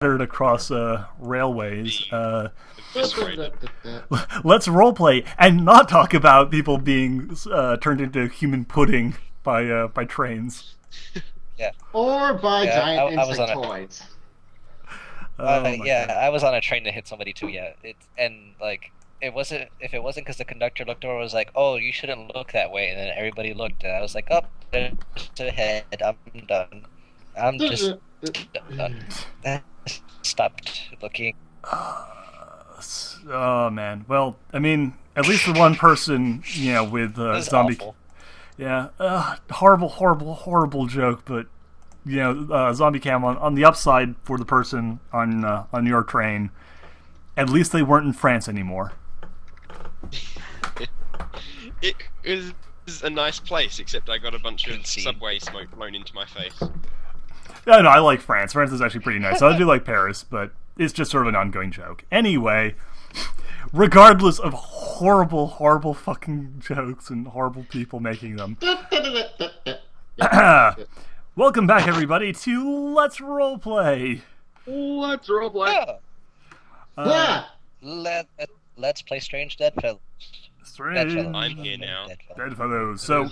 across railways. Eviscerated. Let's roleplay and not talk about people being turned into human pudding by trains. Yeah. Or by Yeah, giant I was on insectoids. Yeah, God. I was on a train that hit somebody too. Yeah, it wasn't if it wasn't because the conductor looked over and was like, "Oh, you shouldn't look that way," and then everybody looked, and I was like, "Oh, there's a head. I'm done. I'm just done." Stopped looking. Oh man. Well, I mean, at least the one person, with It was zombie. awful. Yeah, horrible joke, but zombie cam on the upside for the person on your train. At least they weren't in France anymore. It was a nice place, except I got a bunch of See. subway smoke blown into my face. No, I like France. France is actually pretty nice. I do like Paris, but it's just sort of an ongoing joke. Anyway, regardless of horrible fucking jokes and horrible people making them, welcome back, everybody, to Let's Roleplay. Let's roleplay. Yeah. Yeah. Let's play Strange Bedfellows. Strange I'm here now. Bedfellows. So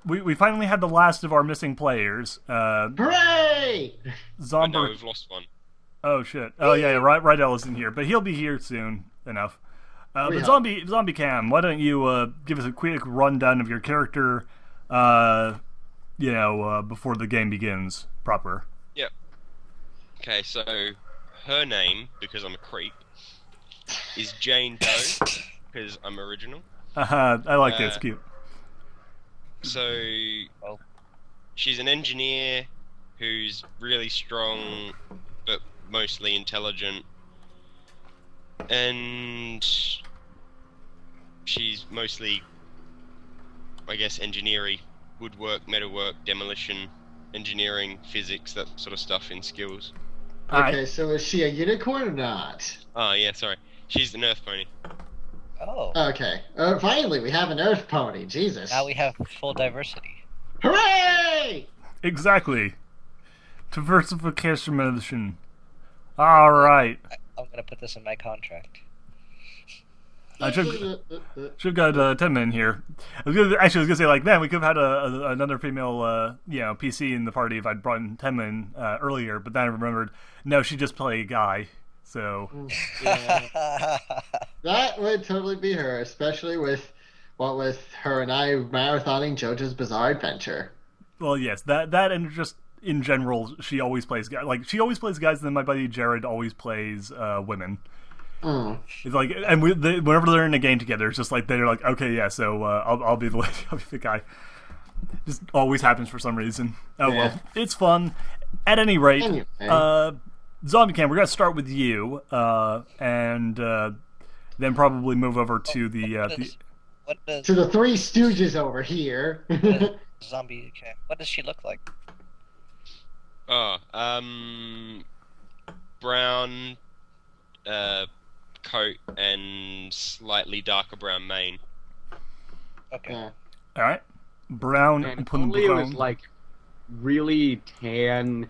we finally had the last of our missing players. Hooray! I know Zombie. we've lost one. Oh shit. Oh yeah, Rydell isn't here, but he'll be here soon enough. But hope. zombie Cam, why don't you give us a quick rundown of your character, before the game begins proper. Yep. Okay, so her name, because I'm a creep, is Jane Doe, because I'm original. I like this. Cute. So she's an engineer who's really strong, but mostly intelligent, and she's mostly, I guess, engineering, woodwork, metalwork, demolition, engineering, physics, that sort of stuff in skills. Okay, so is she a unicorn or not? Oh yeah, sorry. She's an earth pony. Oh, Okay. Finally, we have an earth pony. Jesus. now we have full diversity. Hooray! Exactly. Diversification. All right. I'm gonna put this in my contract. I should have got Tenma in here. I was gonna say, like, man, we could have had another female, PC in the party if I'd brought in Tenma in earlier. But then I remembered, no, she just played a guy. So Yeah. That would totally be her, especially with her and I marathoning JoJo's Bizarre Adventure. well, yes, that and just in general, she always plays guys. Like she always plays guys, and then my buddy Jared always plays women. Mm. It's like, and whenever they're in a game together, it's just like they're like, okay, yeah, so I'll be the lady, I'll be the guy. Just always happens for some reason. Oh Yeah. well, it's fun. At any rate, Anyway. Zombie Cam, we're gonna start with you, and then probably move over to What does To the Three Stooges over here. zombie? What does she look like? Oh, brown coat and slightly darker brown mane. Okay. Yeah. all right, brown. And put in only it brown. was like really tan,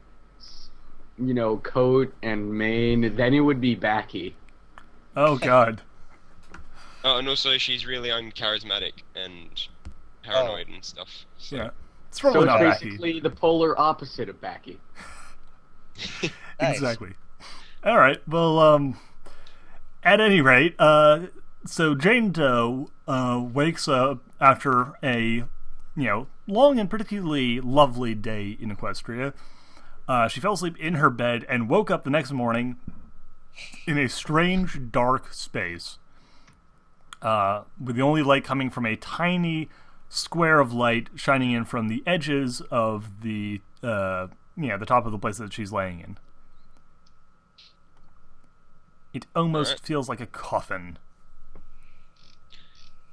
coat and mane, then it would be Backy. Oh god. Oh, and also she's really uncharismatic and paranoid and stuff. So. Yeah, it's So probably it's not Backy. basically the polar opposite of Backy. Nice. Exactly. All right. Well, at any rate, so Jane Doe wakes up after a long and particularly lovely day in Equestria. She fell asleep in her bed and woke up the next morning in a strange dark space, with the only light coming from a tiny square of light shining in from the edges of the the top of the place that she's laying in. It almost Alright. feels like a coffin.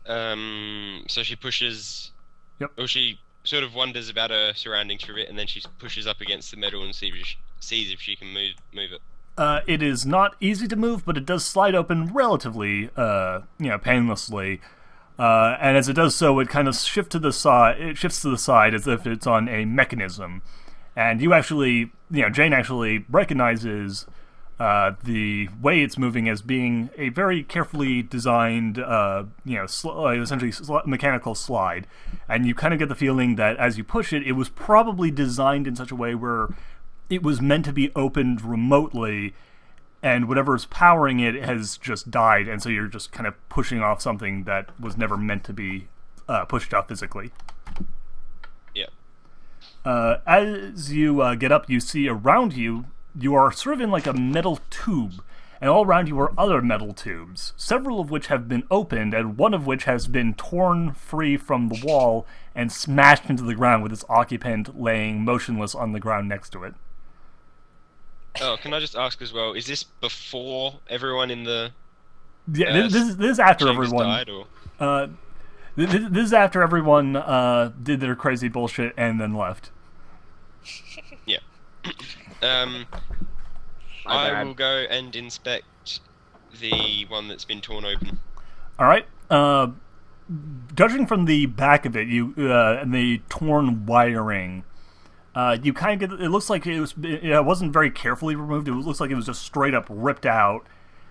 So she pushes. Yep. Or she sort of wonders about her surroundings for a bit, and then she pushes up against the metal and sees if she can move it. It is not easy to move, but it does slide open relatively, painlessly. And as it does so, it kind of shifts to the side. It shifts to the side as if it's on a mechanism, and you actually Jane actually recognizes the way it's moving as being a very carefully designed, essentially mechanical slide. And you kind of get the feeling that as you push it, it was probably designed in such a way where it was meant to be opened remotely, and whatever's powering it has just died, and so you're just kind of pushing off something that was never meant to be pushed off physically. Yeah. As you get up, you see around you, you are sort of in like a metal tube, and all around you are other metal tubes, several of which have been opened, and one of which has been torn free from the wall and smashed into the ground with its occupant laying motionless on the ground next to it. Oh, can I just ask as well, is this before everyone in the Yeah, this is after chambers everyone died, or? This is after everyone did their crazy bullshit and then left. Yeah. My I bad. will go and inspect the one that's been torn open. All right. Judging from the back of it, and the torn wiring, you kind of get. It looks like it wasn't very carefully removed. It looks like it was just straight up ripped out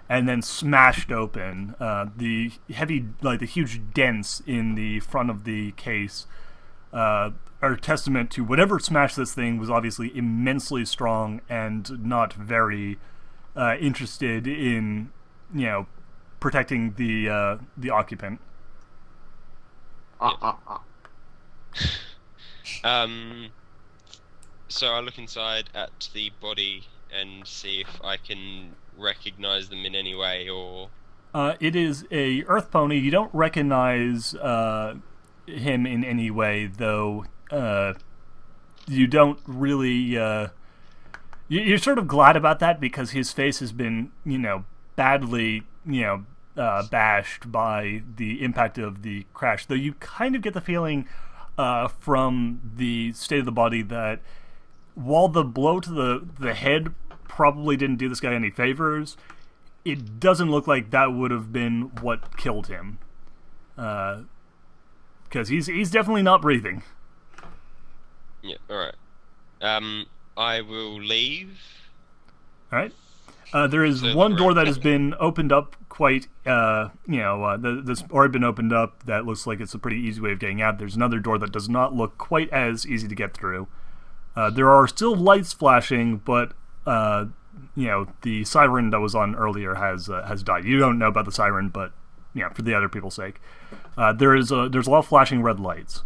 and then smashed open. The huge dents in the front of the case are a testament to whatever smashed this thing was obviously immensely strong and not very interested in, protecting the occupant. So I look inside at the body and see if I can recognize them in any way, or... It is a Earth pony. You don't recognize him in any way, though. You don't really. You're sort of glad about that because his face has been, badly, bashed by the impact of the crash. Though you kind of get the feeling from the state of the body that while the blow to the head probably didn't do this guy any favors, it doesn't look like that would have been what killed him. Because he's definitely not breathing. Yeah, alright. I will leave. Alright. There is So one the door right- that has been opened up quite, that's already been opened up that looks like it's a pretty easy way of getting out. There's another door that does not look quite as easy to get through. There are still lights flashing, but, the siren that was on earlier has died. You don't know about the siren, but, for the other people's sake. There's a lot of flashing red lights.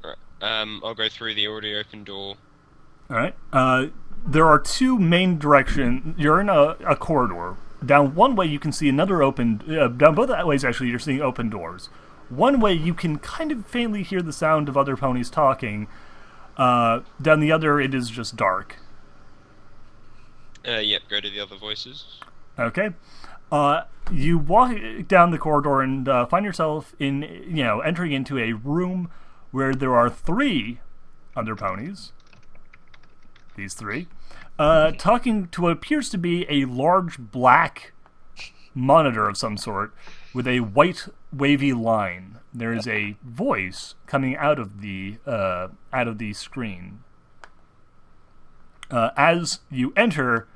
Alright. I'll go through the already open door. Alright. There are two main directions. You're in a corridor. Down one way you can see another open... down both ways, actually, you're seeing open doors. One way you can kind of faintly hear the sound of other ponies talking. Down the other, it is just dark. Yep, go to the other voices. Okay. You walk down the corridor and find yourself entering into a room where there are three other ponies. These three. Talking to what appears to be a large black monitor of some sort with a white wavy line. There is a voice coming out of the screen. As you enter,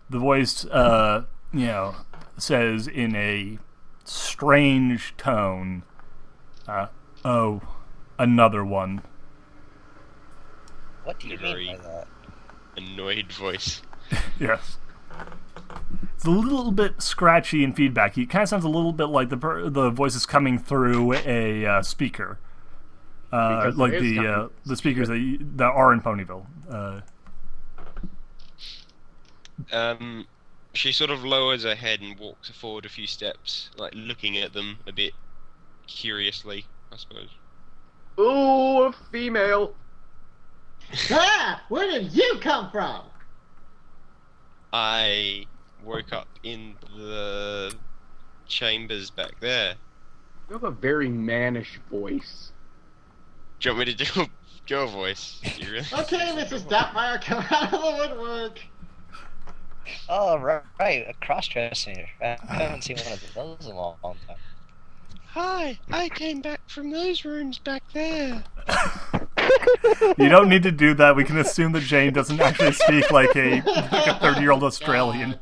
the voice says in a strange tone, "Oh, another one." What do you Very- mean by that? Annoyed voice. Yes. It's a little bit scratchy in feedback. It kind of sounds a little bit like the voice is coming through a speaker, Because like it is coming. the speakers that are in Ponyville. She sort of lowers her head and walks forward a few steps, like looking at them a bit curiously, I suppose. Ooh, a female. Ah! Where did you come from? I woke up in the chambers back there. You have a very mannish voice. Do you want me to do your voice? Do you really? Okay, Mrs. Doubtfire, come out of the woodwork. Oh, right, a cross-dresser. I haven't seen one of those in a long time. Hi, I came back from those rooms back there. You don't need to do that. We can assume that Jane doesn't actually speak like a 30-year-old Australian.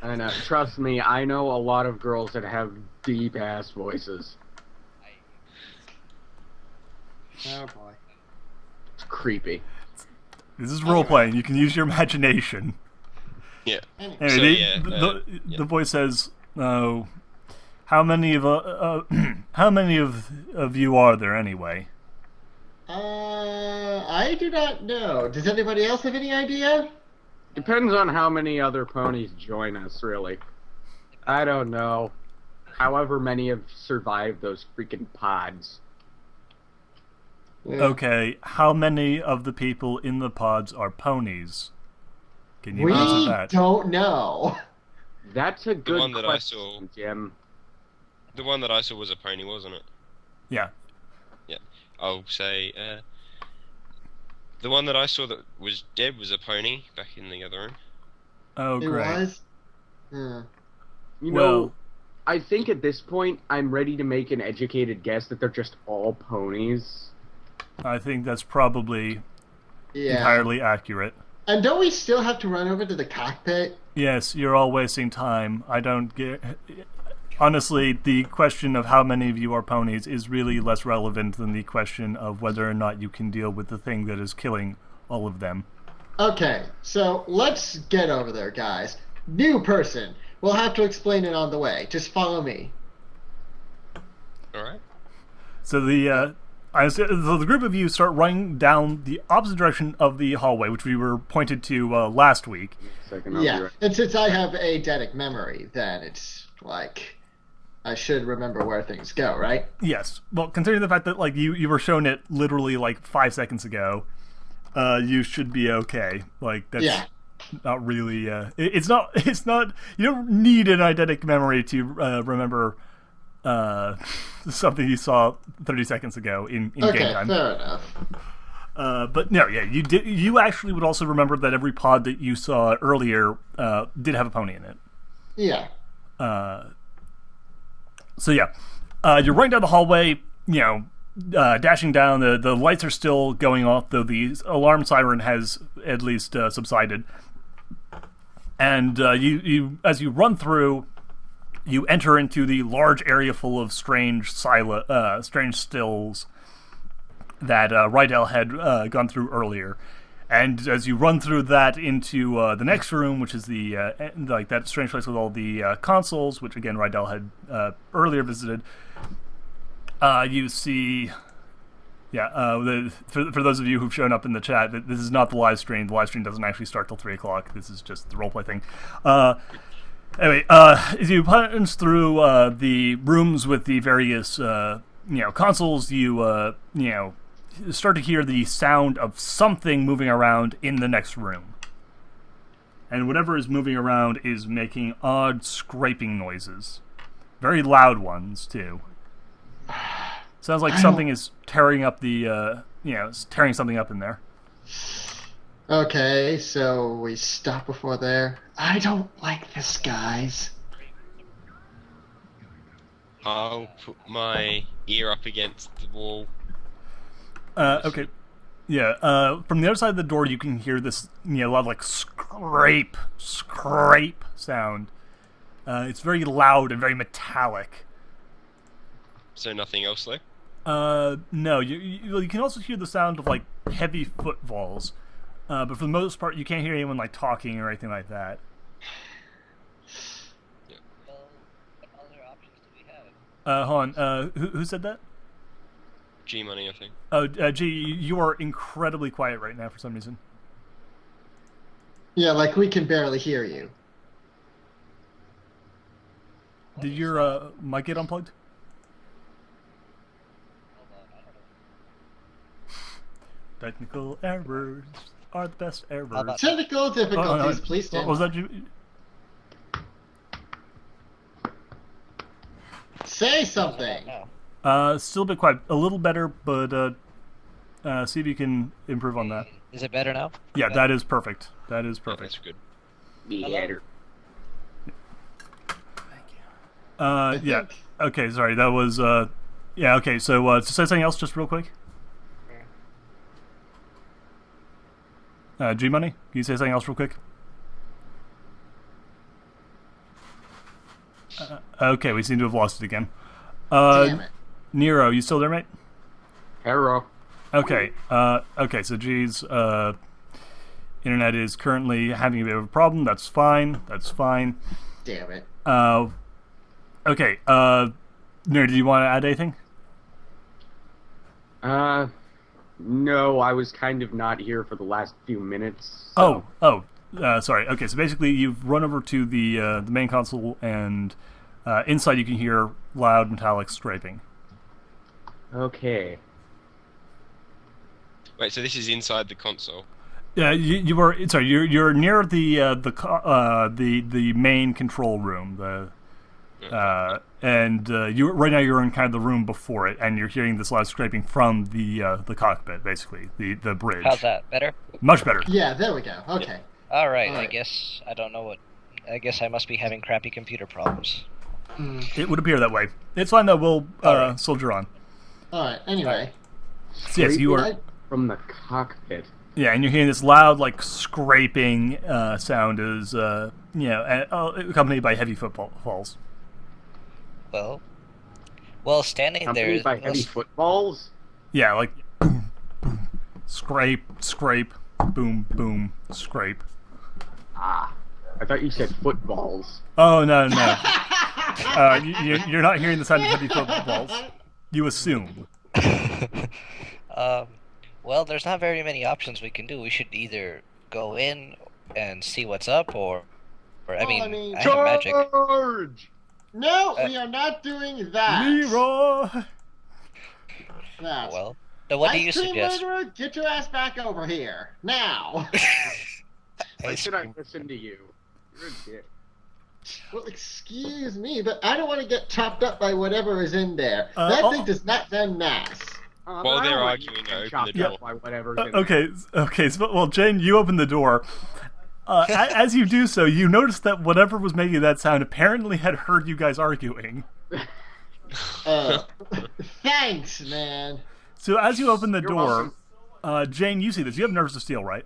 I know. Trust me, I know a lot of girls that have deep-ass voices. Oh boy. It's creepy. This is role-playing. You can use your imagination. Yeah. Anyway, So, the voice says, "Oh, how many of you are there anyway?" I do not know. Does anybody else have any idea? Depends on how many other ponies join us, really. I don't know. However many have survived those freaking pods. Yeah. Okay, how many of the people in the pods are ponies? Can you We answer that? don't know. That's a good one that I saw- question, Jim. The one that I saw was a pony, wasn't it? Yeah. I'll say, the one that I saw that was dead was a pony back in the other room. Oh, It great. was? Yeah. You Well- know, I think at this point, I'm ready to make an educated guess that they're just all ponies. I think that's probably Yeah. entirely accurate. And don't we still have to run over to the cockpit? Yes, you're all wasting time. I don't get... Honestly, the question of how many of you are ponies is really less relevant than the question of whether or not you can deal with the thing that is killing all of them. Okay, so let's get over there, guys. New person. We'll have to explain it on the way. Just follow me. Alright. So the group of you start running down the opposite direction of the hallway, which we were pointed to last week. Second, I'll be Yeah, right. and since I have eidetic memory, then it's like I should remember where things go, right? Yes. Well, considering the fact that like you were shown it literally like 5 seconds ago, you should be okay. Like that's Yeah. not really. It's not. You don't need an eidetic memory to remember something you saw 30 seconds ago in game Okay, time. fair enough. But no, yeah, you did. You actually would also remember that every pod that you saw earlier did have a pony in it. Yeah. So yeah, you're running down the hallway. You know, dashing down. The lights are still going off, though the alarm siren has at least subsided. And you as you run through, you enter into the large area full of strange stills that Rydell had gone through earlier. And as you run through that into the next room, which is the like that strange place with all the consoles, which again Rydell had earlier visited, you see, for those of you who've shown up in the chat, this is not the live stream. The live stream doesn't actually start till 3 o'clock. This is just the roleplay thing. Anyway, as you punch through the rooms with the various consoles, you start to hear the sound of something moving around in the next room. And whatever is moving around is making odd scraping noises. Very loud ones, too. Sounds like something is tearing up tearing something up in there. Okay, so we stop before there. I don't like this, guys. I'll put my ear up against the wall. Okay. Yeah, from the other side of the door you can hear this, loud like scrape sound. It's very loud and very metallic. So nothing else though? No, you can also hear the sound of like heavy footfalls. But for the most part you can't hear anyone like talking or anything like that. Well, what other options do we have? Hold on, who said that? G-Money, I think. Oh, G, you are incredibly quiet right now for some reason. Yeah, like we can barely hear you. Did your mic get unplugged? Hold on, I don't know. Technical errors are the best errors. about- Technical difficulties, no. please stand What was by. that? Say something. No. Still a bit quiet. A little better, but see if you can improve on that. Is it better now? Yeah, that is perfect. That is Oh, perfect. that's good. Better. Yeah. Okay, sorry. That was yeah. Okay, so say something else, just real quick. G Money, can you say something else real quick? Okay, we seem to have lost it again. Damn it. Nero, you still there, mate? Arrow. Okay. Okay. So G's internet is currently having a bit of a problem. That's fine. That's fine. Damn it. Okay. Nero, do you want to add anything? No, I was kind of not here for the last few minutes. So. Sorry. Okay. So basically, you've run over to the main console, and inside you can hear loud metallic scraping. Okay. Wait, so this is inside the console? Yeah, you were. Sorry, you're near the main control room. And you right now you're in kind of the room before it, and you're hearing this loud scraping from the cockpit, basically the bridge. How's that? Better? Much better. Yeah, there we go. Okay. All right. All right. I guess I don't know what. I guess I must be having crappy computer problems. It would appear that way. It's fine though. We'll right. soldier on. All right. Anyway. So, yes, you are. From the cockpit. Yeah, and you're hearing this loud, like scraping sound, as accompanied by heavy footfalls. Well, standing there. Accompanied by heavy footballs. Yeah, like boom, boom, scrape, scrape, boom, boom, scrape. Ah, I thought you said footballs. Oh no. You're not hearing the sound of heavy footballs. You assume. Well, there's not very many options we can do. We should either go in and see what's up, or I mean, I have magic. Charge! No, we are not doing that. Leroy. That. Well, then what do you Ice cream suggest? murderer, get your ass back over here now. Why should I listen to you? You're a dick. Well, excuse me, but I don't want to get chopped up by whatever is in there. That thing does not sound nice. While they're arguing, I open the door. By whatever's in Okay. So, well, Jane, you open the door. As you do so, you notice that whatever was making that sound apparently had heard you guys arguing. Thanks, man. So as you open the You're door, welcome. Jane, you see this. You have nerves of steel, right?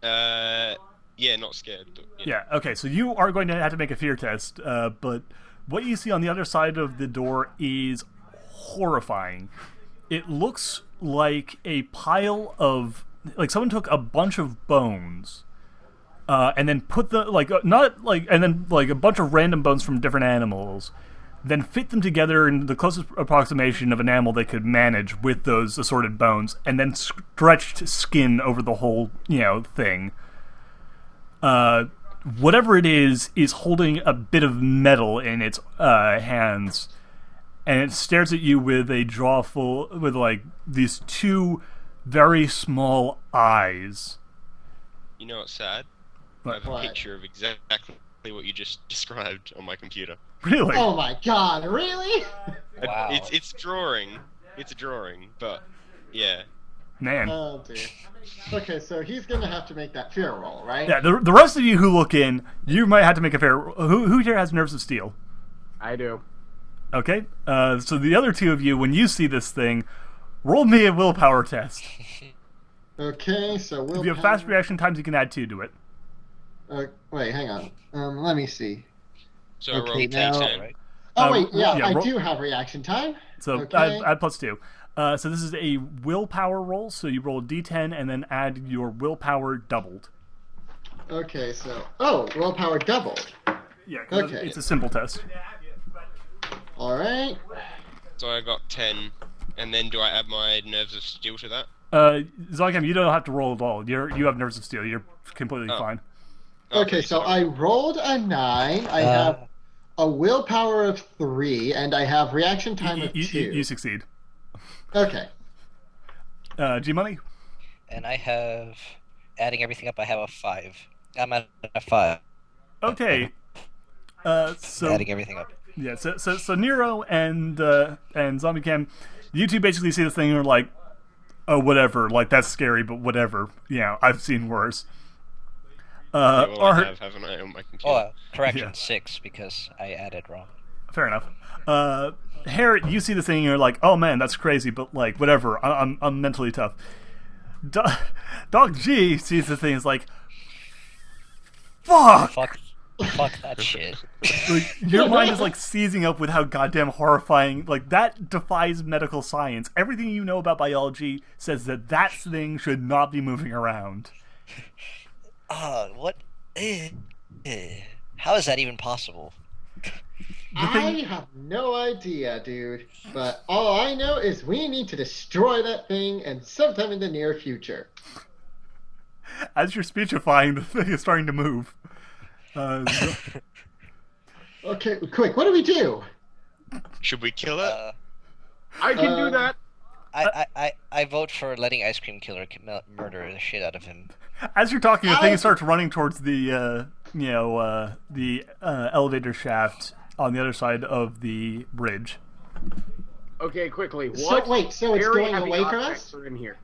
Yeah, not scared. But, Yeah. Okay. So you are going to have to make a fear test. But what you see on the other side of the door is horrifying. It looks like a pile of, like, someone took a bunch of bones, and then put the and then a bunch of random bones from different animals, then fit them together in the closest approximation of an animal they could manage with those assorted bones, and then stretched skin over the whole thing. Whatever it is holding a bit of metal in its hands, and it stares at you with a jaw full, with like these two very small eyes. You know what's sad? I have a picture of exactly what you just described on my computer. Really? Oh my god, really? Wow. It's drawing. It's a drawing, but yeah. Man. Oh dear. Okay, so he's gonna have to make that fear roll, right? Yeah, the rest of you who look in, you might have to make a fair. Who here has nerves of steel? I do. Okay, so the other two of you, when you see this thing, roll me a willpower test. Okay, so If you have fast reaction times, you can add 2 to it. Wait, hang on. Let me see. So Okay, roll now- D10. Right? Oh wait, yeah, yeah, I roll- do have reaction time. So Okay. add +2. So this is a willpower roll, so you roll a d10 and then add your willpower doubled. Okay, so willpower doubled. Yeah, 'cause Okay. it's a simple test. All right. So I got 10, and then do I add my nerves of steel to that? Zogam, you don't have to roll at all. You have nerves of steel. You're completely fine. Okay, so I rolled a 9. I have a willpower of 3, and I have reaction time of 2. You succeed. Okay. G-Money? And I have, adding everything up, I have a 5. I'm at a 5. Okay. So Adding everything up. yeah, so Nero and Zombie Cam, you two basically see this thing and are like, oh, whatever, like that's scary, but whatever. Yeah, I've seen worse. Yeah, well, Art, I have, haven't I, on my computer? Oh, correction, Yeah. 6, because I added wrong. fair enough. Harriet, you see this thing and you're like, oh man, that's crazy, but like whatever. I'm mentally tough. Doc G sees the thing and is like, fuck! Fuck that shit. Like, your mind is like seizing up with how goddamn horrifying, like, that defies medical science. Everything you know about biology says that thing should not be moving around. What? How is that even possible? I have no idea, dude. But all I know is we need to destroy that thing, and sometime in the near future. As you're speechifying, the thing is starting to move. Okay, quick, what do we do? Should we kill it? I can do that. I vote for letting Ice Cream Killer murder the shit out of him. As you're talking, the thing starts running towards the elevator shaft on the other side of the bridge. Okay, quickly. What? So it's very going heavy away from objects us? are in here?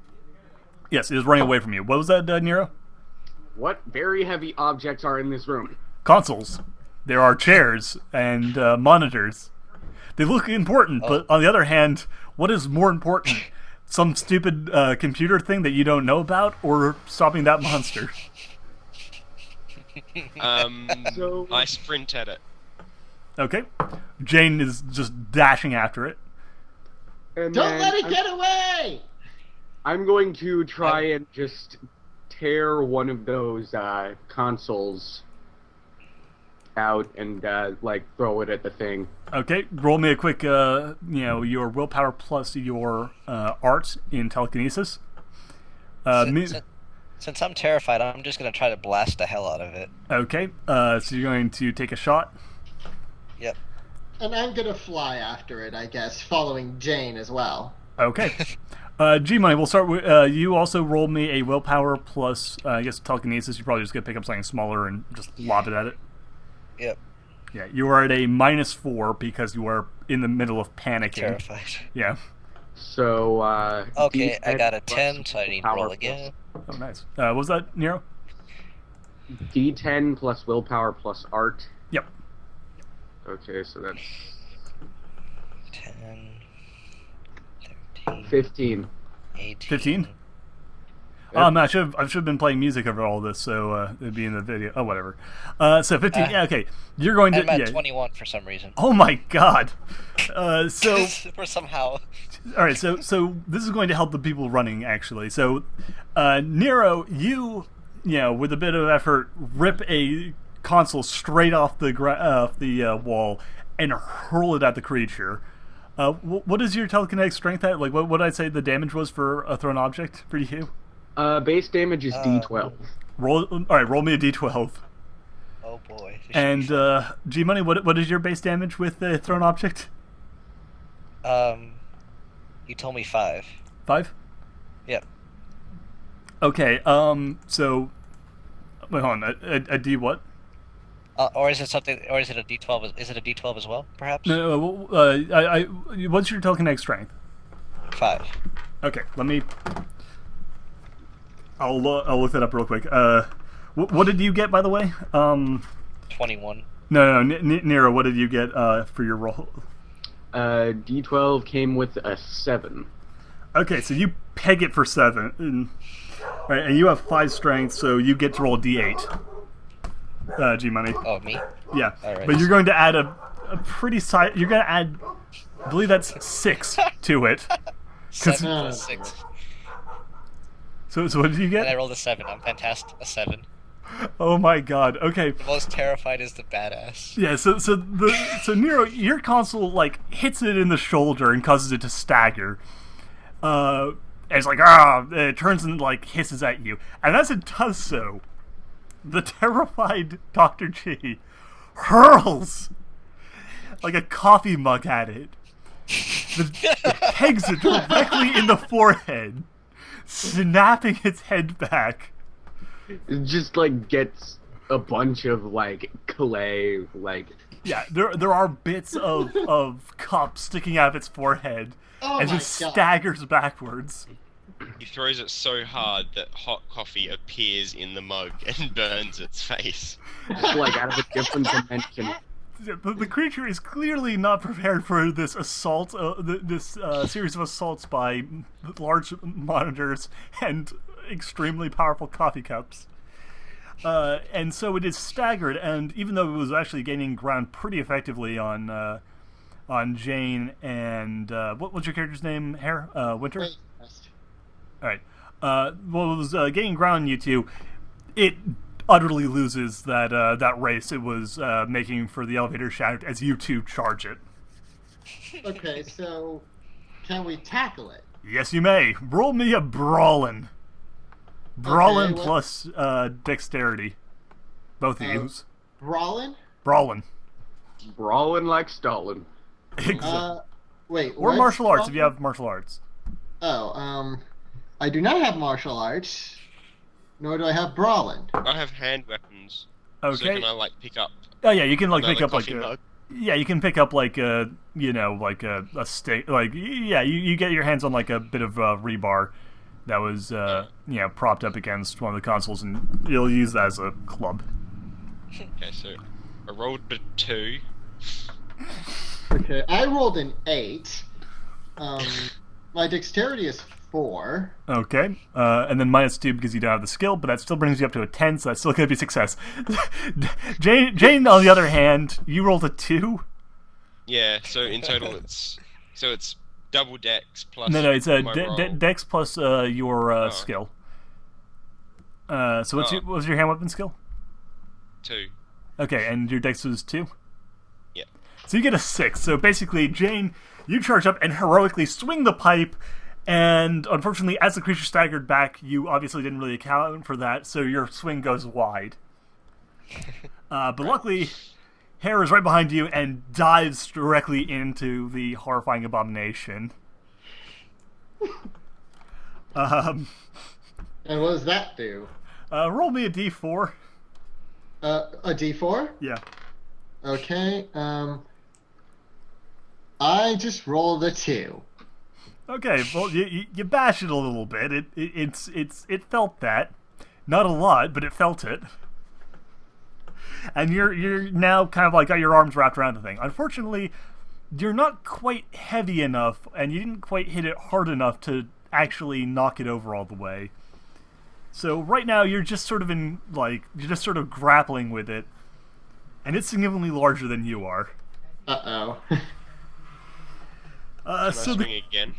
Yes, it is running away from you. What was that, Nero? What very heavy objects are in this room? Consoles. There are chairs and monitors. They look important, but on the other hand, what is more important? Some stupid computer thing that you don't know about, or stopping that monster? I sprint at it. Okay. Jane is just dashing after it. And Don't then let it get away! I'm going to try and just tear one of those consoles out and like throw it at the thing. Okay, roll me a quick, your willpower plus your art in telekinesis. Since I'm terrified, I'm just gonna try to blast the hell out of it. Okay, so you're going to take a shot. Yep. And I'm gonna fly after it, I guess, following Jane as well. Okay. G-Money, we'll start with, you also roll me a willpower plus, I guess, telekinesis. You're probably just going to pick up something smaller and just lob it at it. Yep. Yeah, you are at a -4 because you are in the middle of panicking. Terrified. Yeah. So, Okay, I D10 got a plus 10, so I need to roll willpower again. Oh, nice. What was that, Nero? D10 plus willpower plus art. Yep. Okay, so that's 10, 13, 15. 18. 15? Yep. I should have been playing music over all this, so it'd be in the video. Oh, whatever. So 15. Yeah, okay. You're going to. I'm at 21 for some reason. Oh my god. So. For somehow. All right. So this is going to help the people running actually. So, Nero, you with a bit of effort, rip a console straight off the wall and hurl it at the creature. What is your telekinetic strength at? Like, what would I say the damage was for a thrown object for you? Base damage is D12. All right, roll me a D12. Oh boy. And G-Money, what is your base damage with a thrown object? You told me 5. 5? Yep. Okay. So, wait, hold on. A D what? Or is it something? Or is it a D12? Is it a D12 as well? Perhaps. No. What's your telekinetic strength? 5. Okay. Let me. I'll look that up real quick. What did you get, by the way? 21. No, Nero. What did you get for your roll? D12 came with a 7. Okay, so you peg it for 7, right? And you have 5 strength, so you get to roll a D8. G-Money. Oh, me? Yeah, All right. but you're going to add a pretty size. You're going to add, I believe that's 6 to it. 7 plus 6. So what did you get? And I rolled a 7. I'm fantastic. A 7. Oh my god. Okay. The most terrified is the badass. Yeah. So Nero, your console like hits it in the shoulder and causes it to stagger. And it's like it turns and like hisses at you, and as it does so, the terrified Dr. G hurls like a coffee mug at it. Pegs it directly in the forehead, snapping its head back. It just like gets a bunch of like clay, like yeah. There are bits of cups sticking out of its forehead as it staggers backwards. He throws it so hard that hot coffee appears in the mug and burns its face. just like out of a different dimension. The creature is clearly not prepared for this assault, this series of assaults by large monitors and extremely powerful coffee cups. And so it is staggered, and even though it was actually gaining ground pretty effectively on Jane and what's your character's name? Winter. Wait, All right. Well, it was gaining ground on you two. It utterly loses that race it was making for the elevator shaft as you two charge it. Okay, so can we tackle it? Yes, you may. Roll me a brawling. Brawling Okay, plus dexterity. Both of you. Brawling? Brawling. Brawling like Stalin. Wait. Or martial arts if you have martial arts. Oh, I do not have martial arts, nor do I have brawling. I have hand weapons. Okay. So can I like pick up? Oh yeah, you can like another pick up like coffee mug? yeah, you can pick up like a like a stick, like yeah, you get your hands on like a bit of rebar that was propped up against one of the consoles, and you'll use that as a club. Okay, so I rolled a 2. Okay, I rolled an 8. My dexterity is 4. Okay, and then -2 because you don't have the skill, but that still brings you up to a 10, so that's still going to be a success. Jane, on the other hand, you rolled a 2. Yeah, so in total it's double dex plus. No, it's my roll. dex plus your skill. So what was your hand weapon skill? 2. Okay, and your dex was 2? Yeah. So you get a 6. So basically, Jane, you charge up and heroically swing the pipe, and unfortunately, as the creature staggered back, you obviously didn't really account for that, so your swing goes wide. But luckily, Hare is right behind you and dives directly into the horrifying abomination. And what does that do? Roll me a d4. A D4? Yeah. Okay. I just rolled a 2. Okay, well, you bash it a little bit. It felt that, not a lot, but it felt it. And you're now kind of like got your arms wrapped around the thing. Unfortunately, you're not quite heavy enough, and you didn't quite hit it hard enough to actually knock it over all the way. So right now you're just sort of grappling with it, and it's significantly larger than you are. Uh-oh. Can I swing again?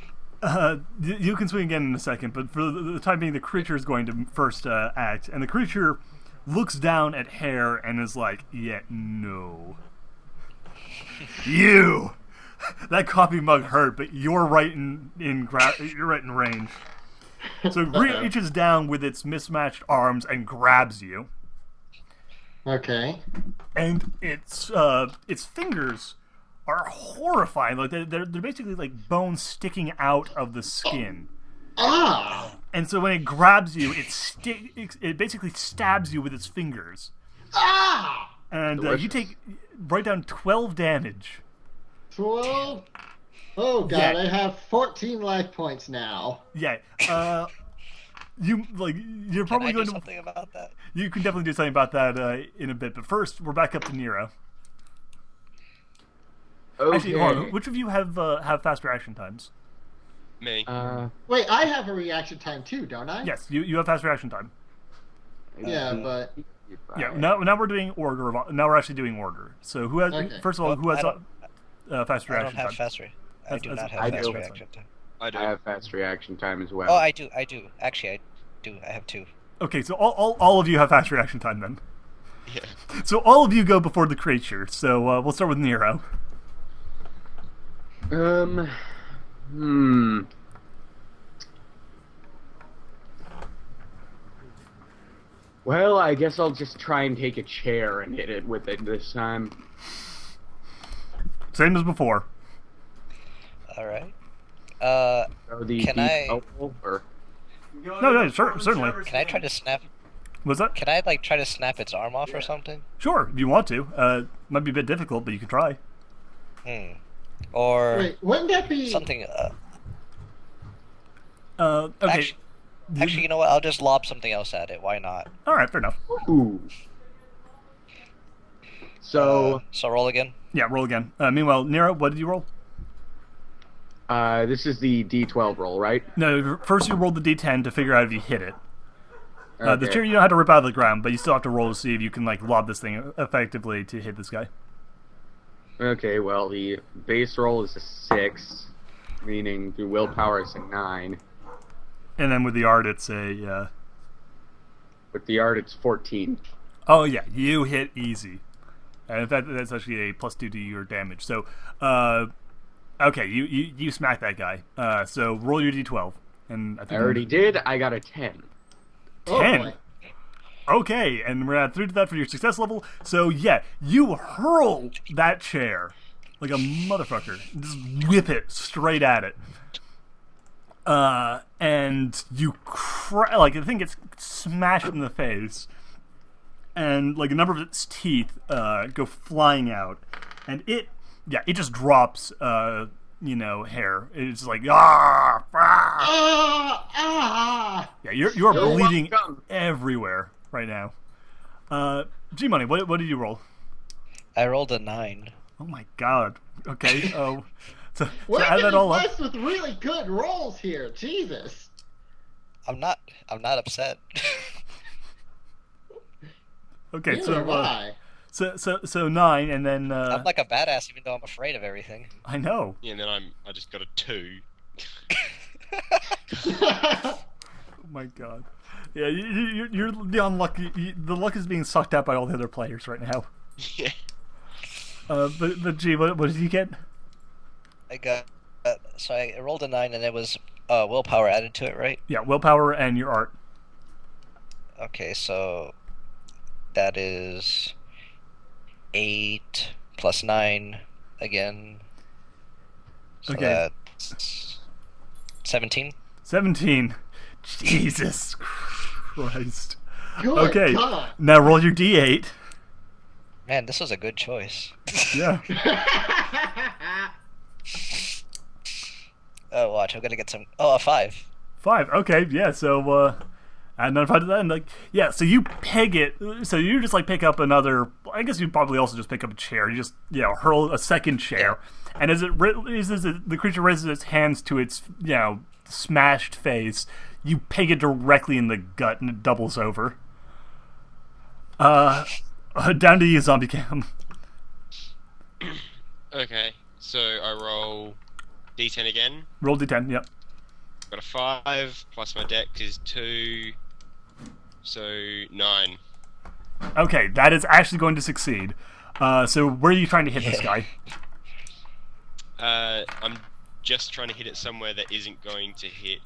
You can swing again in a second, but for the time being, the creature is going to first act, and the creature looks down at Hare and is like, "Yeah, no, you. That coffee mug hurt, but you're right in range." So it reaches down with its mismatched arms and grabs you. Okay. And its fingers are horrifying. Like they're basically like bones sticking out of the skin. Ah! And so when it grabs you, it basically stabs you with its fingers. Ah! And you take right down 12 damage. 12? Oh god, Yeah. I have 14 life points now. Yeah. You're Can probably I do going to. something about that? You can definitely do something about that in a bit. But first, we're back up to Nero. Okay. Actually, hold on. Which of you have fast reaction times? Me. Wait, I have a reaction time too, don't I? Yes, you have fast reaction time. Yeah, but... Yeah. Now we're doing order. Now we're actually doing order. So who has? Okay. First of all, who has fast I don't reaction have time? fast I do not have I fast do. reaction time. I do. I have fast reaction time as well. Oh, I do. Actually, I do. I have 2. Okay, so all of you have fast reaction time then. Yeah. So all of you go before the creature. So we'll start with Nero. Well, I guess I'll just try and take a chair and hit it with it this time. Same as before. All right. So the Can I- D12 or No, certainly. Can I try to snap? Was that? Can I try to snap its arm off or something? Sure, if you want to. Might be a bit difficult, but you can try. Or Wait, wouldn't that be... something. Okay. Actually, you know what? I'll just lob something else at it. Why not? All right, fair enough. Ooh. So So roll again. Yeah, roll again. Meanwhile, Nero, what did you roll? this is the D12 roll, right? No, first you rolled the d10 to figure out if you hit it. The chair you don't have to rip out of the ground, but you still have to roll to see if you can like lob this thing effectively to hit this guy. Okay, well, the base roll is a 6, meaning the willpower is a 9. And then with the art, it's a... With the art, it's 14. Oh, yeah, you hit easy. And in fact, that's actually a +2 to your damage. So, okay, you smack that guy. So roll your d12. And I already did. I got a 10. 10? Okay, and we're at 3 to that for your success level. So, yeah, you hurl that chair like a motherfucker. Just whip it straight at it. And you like the thing gets smashed in the face, and like a number of its teeth go flying out, and it just drops hair. It's like yeah, you're bleeding everywhere right now. G Money, what did you roll? I rolled a 9. Oh my god. Okay. So We're add that all up. with really good rolls here. Jesus. I'm not upset. Okay, Neither am I. so 9, and then I'm like a badass, even though I'm afraid of everything. I know. Yeah, and then I just got a 2. Oh my god. Yeah, you're the unlucky. The luck is being sucked out by all the other players right now. Yeah. But gee, what did you get? I got so I rolled a 9, and it was willpower added to it, right? Yeah, willpower and your art. Okay, so that is 8 plus 9 again. So Okay. that's 17. 17. Jesus Christ. Good Okay, God. now roll your d8. Man, this was a good choice. Yeah. Oh, watch, I'm gonna get some. Oh, a 5. 5. Okay, yeah. So add another 5 to that, and like yeah. So you peg it. So you just like pick up another. I guess you probably also just pick up a chair. You just hurl a second chair, and as the creature raises its hands to its smashed face, you peg it directly in the gut, and it doubles over. Down to you, Zombie Cam. Okay, so I roll D10 again. Roll d10. Yep. Got a 5 plus my dex is 2, so 9. Okay, that is actually going to succeed. So where are you trying to hit this guy? I'm just trying to hit it somewhere that isn't going to hit.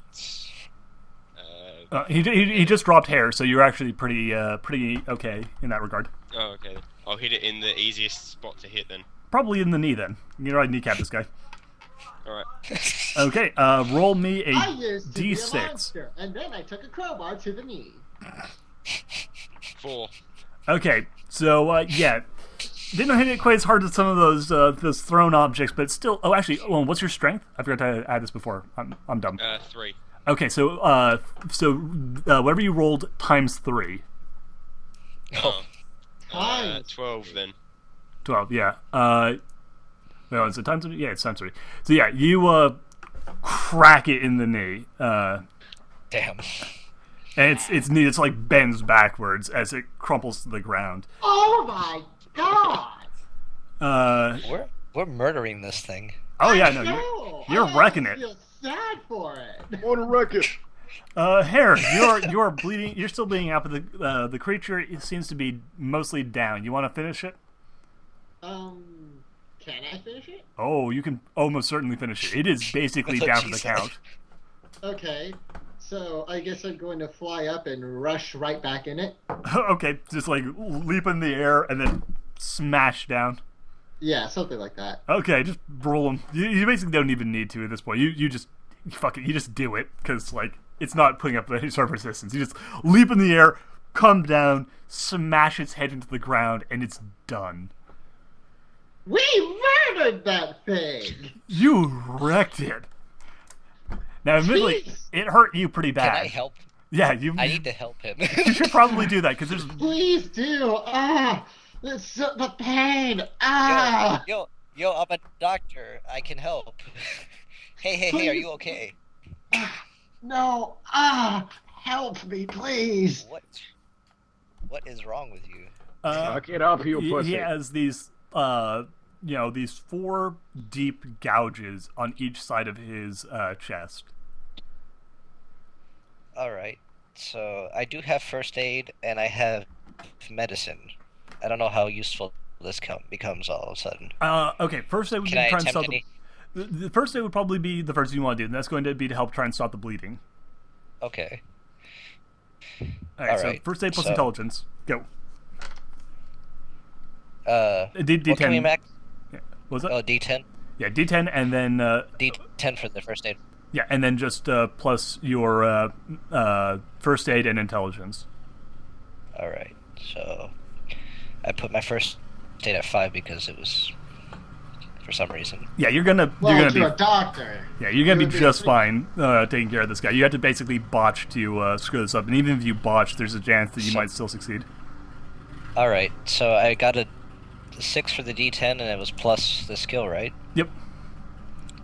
He just dropped hair, so you're actually pretty okay in that regard. Oh, okay. I'll hit it in the easiest spot to hit then. Probably in the knee then. You know, I'd kneecap this guy. Alright. Okay, roll me a I used to be a d6. monster, and then I took a crowbar to the knee. 4. Okay, so didn't hit it quite as hard as some of those thrown objects, but still. Oh, actually, what's your strength? I forgot to add this before. I'm dumb. 3. Okay, so whatever you rolled times 3. Oh. 12 then. 12, yeah. Well, is it times 3? Yeah, it's times 3. So yeah, you crack it in the knee. Damn. And its knee, it's like bends backwards as it crumples to the ground. Oh my God! We're murdering this thing. Oh yeah, no, you're wrecking it. I feel sad for it. I want to wreck it. Hair, you're bleeding. You're still bleeding out, but the creature seems to be mostly down. You want to finish it? Can I finish it? Oh, you can almost certainly finish it. It is basically down to the count. Okay, so I guess I'm going to fly up and rush right back in it. Okay, just like leap in the air and then smash down. Yeah, something like that. Okay, just roll them. You basically don't even need to at this point. You just fuck it. You just do it because like it's not putting up any sort of resistance. You just leap in the air, come down, smash its head into the ground, and it's done. We murdered that thing! You wrecked it. Now, admittedly, it hurt you pretty bad. Can I help? Yeah, I need to help him. You should probably do that because there's. Please do! The pain! Ah! Yo, I'm a doctor. I can help. Hey, are you okay? No! Help me, please. What is wrong with you? Suck it up, you he pussy. has these, these 4 deep gouges on each side of his chest. All right. So I do have first aid and I have medicine. I don't know how useful this becomes all of a sudden. Okay, first aid would Can be I try and attempt stop any? the first aid would probably be the first thing you want to do, and that's going to be to help try and stop the bleeding. Okay. All right, so Alright, first aid plus so- intelligence. Go. D10. What can we max? Yeah. What was that? Oh, D10. Yeah, D10, and then D10 for the first aid. yeah, and then just plus your first aid and intelligence. All right. So I put my first aid at 5 because it was for some reason. Yeah, you're gonna Well, you're to gonna a doctor. be you're gonna You be would just fine taking care of this guy. You have to basically botch to screw this up, and even if you botch, there's a chance that you might still succeed. All right. So I got a 6 for the D10 and it was plus the skill, right? Yep,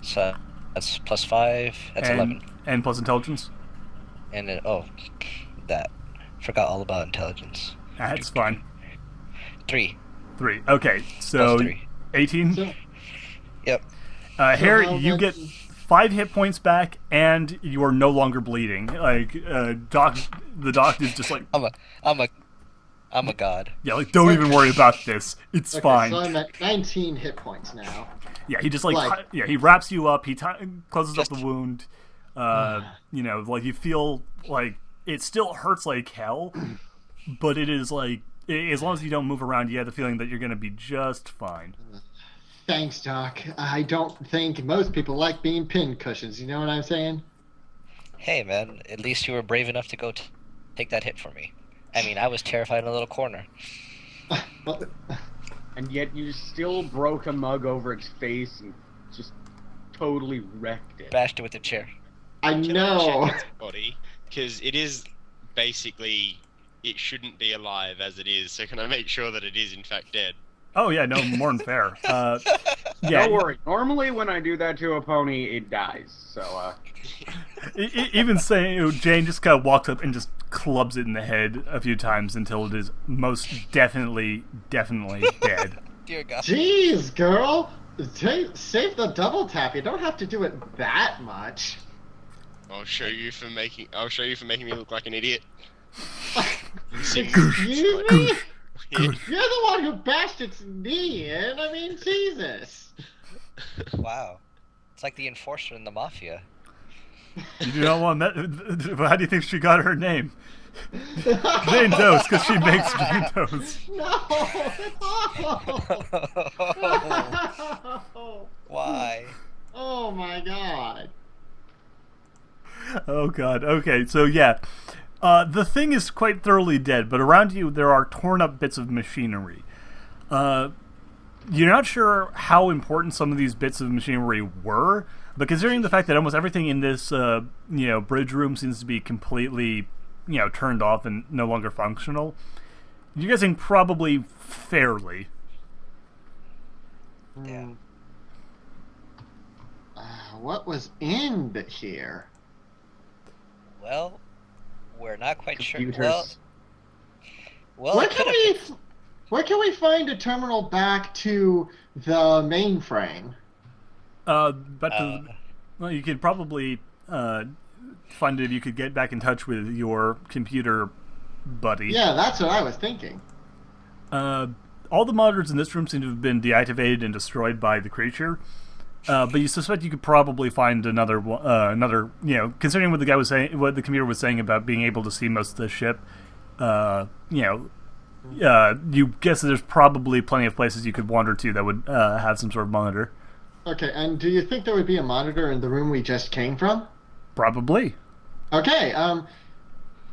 So that's plus 5. That's 11. and plus intelligence. And then that forgot all about intelligence. That's fine. 3 3. Okay, so plus 3. 18. So, Yep. Harry, how you much- get 5 hit points back, and you are no longer bleeding. Like, the doc is just like, I'm a god. yeah, like, don't even worry about this. It's okay, fine. so I'm at 19 hit points now. Yeah, he just like, Like- he wraps you up. He closes up the wound. Like you feel like it still hurts like hell, but it is like as long as you don't move around, you have the feeling that you're gonna be just fine. Thanks, Doc. I don't think most people like being pin cushions. You know what I'm saying? Hey, man. At least you were brave enough to go take that hit for me. I mean, I was terrified in a little corner. Well, And yet you still broke a mug over its face and just totally wrecked it. Bashed it with the chair. I know. Check its body, because it is basically, it shouldn't be alive as it is. So can I make sure that it is in fact dead? Oh yeah, no, more than fair. Yeah, Don't worry. Normally, when I do that to a pony, it dies. So, Even saying Jane just kind of walks up and just clubs it in the head a few times until it is most definitely dead. Dear God. Jeez, girl. Save the double tap. You don't have to do it that much. I'll show you for making me look like an idiot. Excuse me? Yeah. You're the one who bashed its knee in. I mean, Jesus. Wow. It's like the enforcer in the mafia. You do not want that. How do you think she got her name? Jane Doe's, because she makes Jane Doe's. No, that's awful. No. Why? Oh my God. Oh god. Okay, so yeah. The thing is quite thoroughly dead, but around you there are torn up bits of machinery. You're not sure how important some of these bits of machinery were, but considering the fact that almost everything in this bridge room seems to be completely turned off and no longer functional, you're guessing probably fairly. Yeah. What was in here? Well, we're not quite sure. computers. Well, Where it can could have we? Where can we find a terminal back to the mainframe? Well, you could probably find it if you could get back in touch with your computer buddy. Yeah, that's what I was thinking. All the monitors in this room seem to have been deactivated and destroyed by the creature. But you suspect you could probably find another, considering what the guy was saying, what the computer was saying about being able to see most of the ship. You guess that there's probably plenty of places you could wander to that would have some sort of monitor. Okay, and do you think there would be a monitor in the room we just came from? Probably. Okay,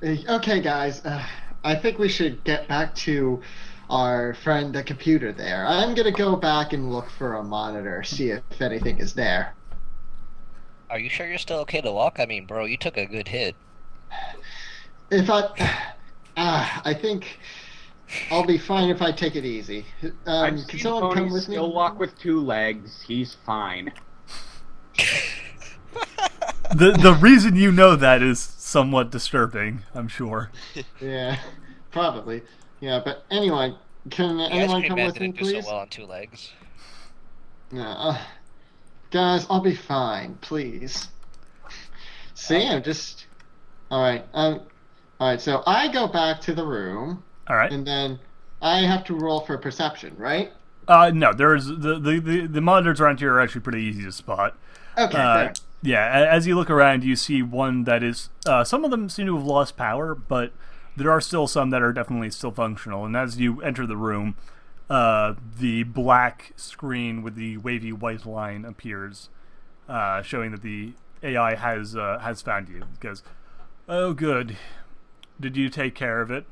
okay, guys. I think we should get back to our friend, the computer there. I'm gonna go back and look for a monitor, see if anything is there. Are you sure you're still okay to walk? I mean, bro, you took a good hit. If I think I'll be fine if I take it easy. I've Can seen someone come ponies with me? still walk with 2 legs. He's fine. The reason you know that is somewhat disturbing, I'm sure. Yeah, probably. Yeah, but anyway, can The ice anyone cream come man with me, didn't do so please? well on two legs. No, guys, I'll be fine, please. See, I'm Okay. just. All right. All right. So I go back to the room, All right. and then I have to roll for perception, right? No, there's the monitors around here are actually pretty easy to spot. Okay. Fair. Yeah, as you look around, you see one that is. Some of them seem to have lost power, but there are still some that are definitely still functional. And as you enter the room, the black screen with the wavy white line appears, showing that the AI has found you. It goes, "Oh, good. Did you take care of it?"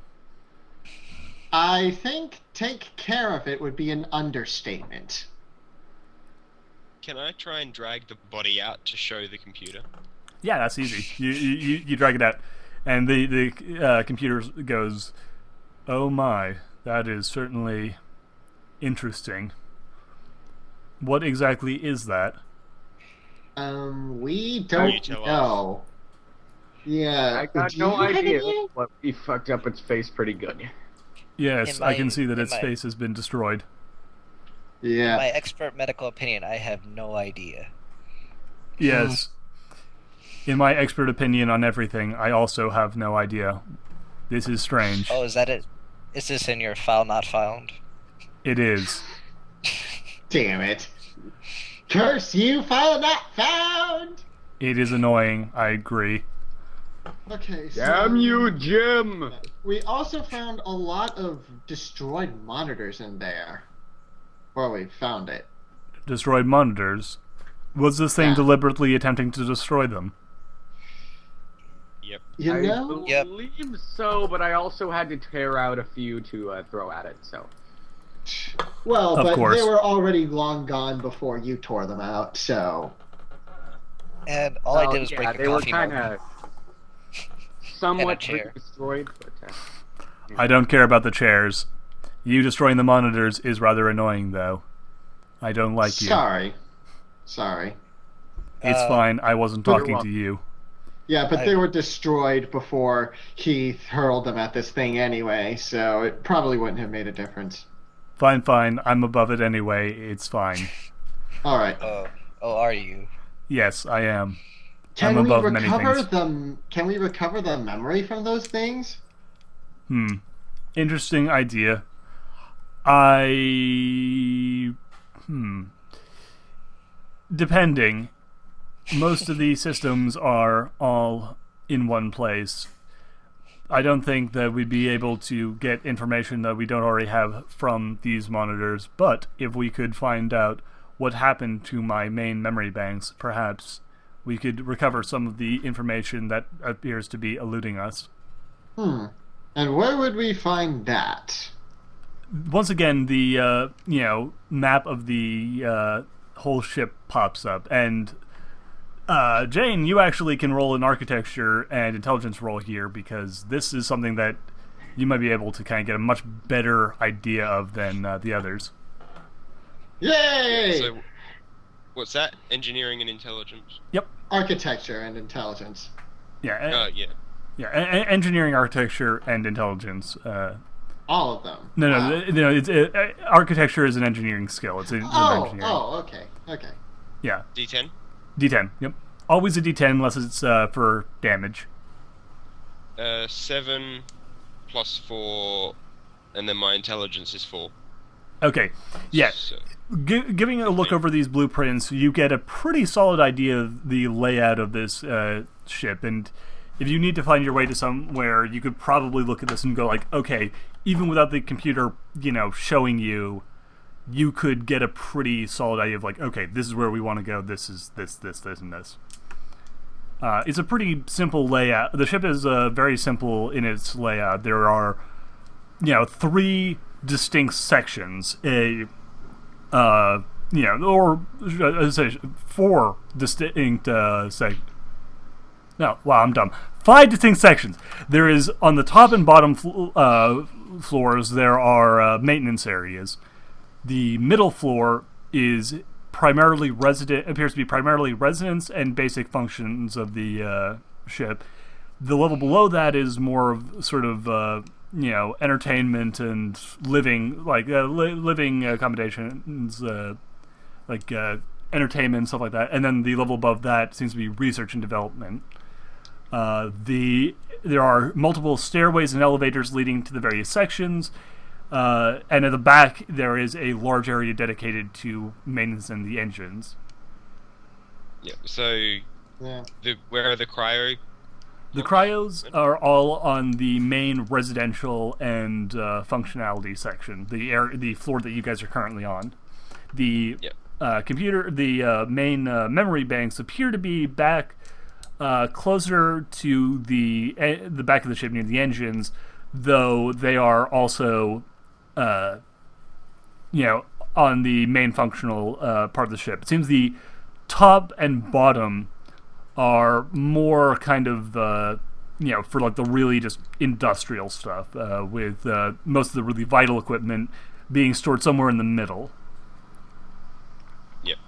I think take care of it would be an understatement. Can I try and drag the body out to show the computer? Yeah, that's easy. You drag it out, and the computer goes, "Oh my, that is certainly interesting. What exactly is that?" We You don't tell us. know. Yeah. I got do no you have idea, any- but we fucked up its face pretty good. Yes, In I can my- see that in its my- face has been destroyed. Yeah. My expert medical opinion, I have no idea. Yes. In my expert opinion on everything, I also have no idea. This is strange. Oh, is that it? Is this in your file not found? It is. Damn it. Curse you, file not found! It is annoying, I agree. Okay, so... Damn you, Jim! We also found a lot of destroyed monitors in there. Well, we found it. Destroyed monitors. Was this thing Yeah. deliberately attempting to destroy them? Yep. You I know? Yep. believe so, but I also had to tear out a few to throw at it, so. Well, Of but course. they were already long gone before you tore them out, so... And all I did was yeah, break a they were coffee kind mug. of somewhat chair. destroyed, but I don't care about the chairs. You destroying the monitors is rather annoying, though. I don't like you. Sorry. It's fine, I wasn't You're talking to welcome. you. Yeah, but I- they were destroyed before he hurled them at this thing anyway, so it probably wouldn't have made a difference. Fine, I'm above it anyway, it's fine. Alright. Oh, are you? Yes, I am. Can I'm we above many recover things. Can we recover the memory from those things? Interesting idea. Depending. Most of these systems are all in one place. I don't think that we'd be able to get information that we don't already have from these monitors, but if we could find out what happened to my main memory banks, perhaps we could recover some of the information that appears to be eluding us. And where would we find that? Once again, the map of the whole ship pops up, and Jane, you actually can roll an architecture and intelligence roll here, because this is something that you might be able to kind of get a much better idea of than the others. Yay! So, what's that? Engineering and intelligence? Yep. Architecture and intelligence. Yeah. Yeah. Yeah. Engineering, architecture, and intelligence. All of them. No. Wow. It's architecture is an engineering skill. It's an engineering. Okay. Yeah. D10? D10. Yep. Always a D10 unless it's for damage. 7 plus 4, and then my intelligence is 4. Okay. Yeah. So, Giving a look over these blueprints, you get a pretty solid idea of the layout of this ship, and if you need to find your way to somewhere, you could probably look at this and go like, okay, even without the computer, showing you, you could get a pretty solid idea of like, okay, this is where we want to go. This is this, and this. It's a pretty simple layout. The ship is very simple in its layout. There are, 3 distinct sections. Or say 4 distinct sections. No, wow, I'm dumb. 5 distinct sections. There is, on the top and bottom floors, there are maintenance areas. The middle floor is appears to be primarily residence and basic functions of the ship. The level below that is more of sort of entertainment and living, like living accommodations, like entertainment, stuff like that. And then the level above that seems to be research and development. There are multiple stairways and elevators leading to the various sections, and at the back there is a large area dedicated to maintenance and the engines. Yeah. So, Yeah. where are the cryo? The cryos are all on the main residential and functionality section, the floor that you guys are currently on. The the main memory banks appear to be back closer to the back of the ship near the engines, though they are also, on the main functional part of the ship. It seems the top and bottom are more kind of, for like the really just industrial stuff, with most of the really vital equipment being stored somewhere in the middle. Yep.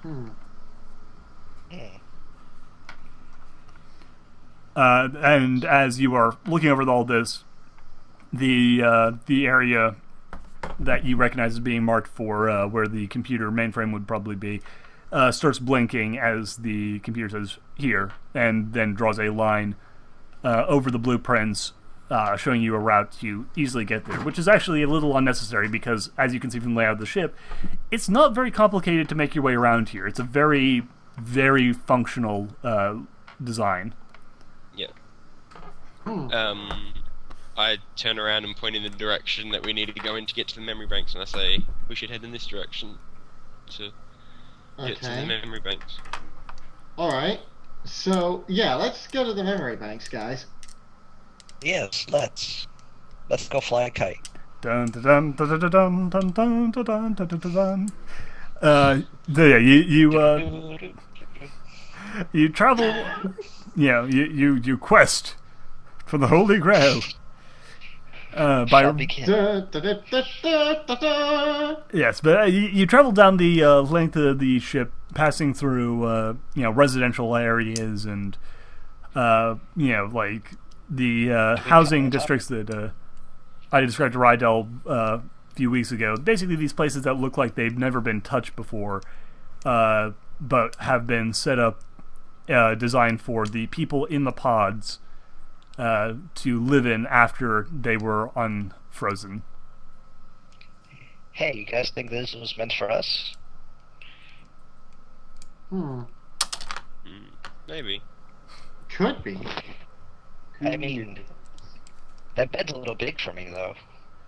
And as you are looking over all this, the area that you recognize as being marked for where the computer mainframe would probably be starts blinking as the computer says here, and then draws a line over the blueprints showing you a route to easily get there, which is actually a little unnecessary because, as you can see from the layout of the ship, it's not very complicated to make your way around here. It's a very, very functional design. Yeah. I turn around and point in the direction that we need to go in to get to the memory banks, and I say we should head in this direction to get to the memory banks. Alright. So, yeah, let's go to the memory banks, guys. Yes, let's go fly a kite. Dun dun dun dun dun dun dun dun dun dun dun. You travel, you quest for the Holy Grail. Yes, but you travel down the length of the ship, passing through residential areas and like the housing districts that I described to Rydell a few weeks ago. Basically, these places that look like they've never been touched before, but have been set up, designed for the people in the pods to live in after they were unfrozen. Hey, you guys think this was meant for us? Maybe. Could be. I mean, that bed's a little big for me, though.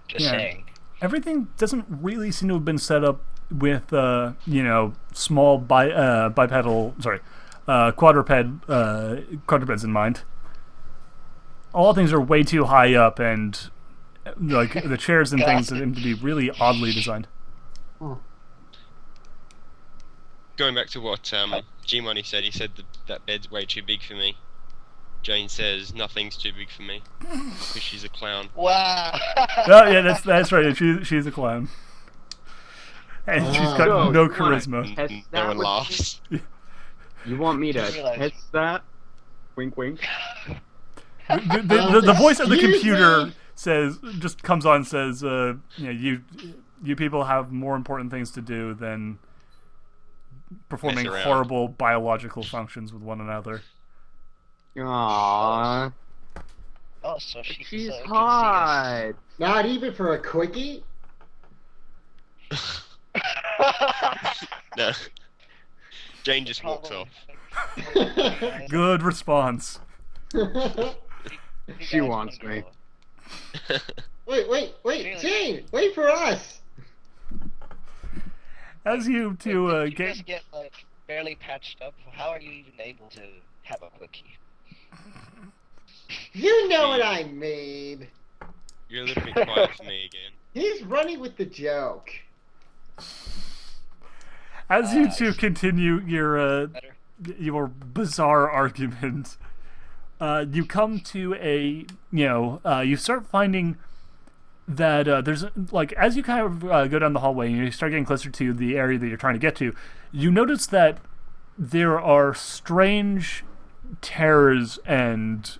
Just saying. Everything doesn't really seem to have been set up with, small quadrupeds in mind. All things are way too high up, and like the chairs and things seem to be really oddly designed. Going back to what G-Money said, he said that bed's way too big for me. Jane says nothing's too big for me because she's a clown. Wow. Oh yeah, that's right. She's a clown, and she's got no charisma. No one laughs. You want me to test that? Wink, wink. The voice of the Excuse computer me? comes on and says, you people have more important things to do than performing horrible biological functions with one another. Aww. Oh, so She's hot. Not even for a quickie? No. Jane just walks off. Good response. She wants me. Wait, Jane, wait for us. As you two You guys get like barely patched up. How are you even able to have a quickie? You know what I mean. You're a little bit quiet for me again. He's running with the joke. As you two continue your bizarre argument, you come to you start finding that there's, like, as you kind of go down the hallway and you start getting closer to the area that you're trying to get to, you notice that there are strange tears and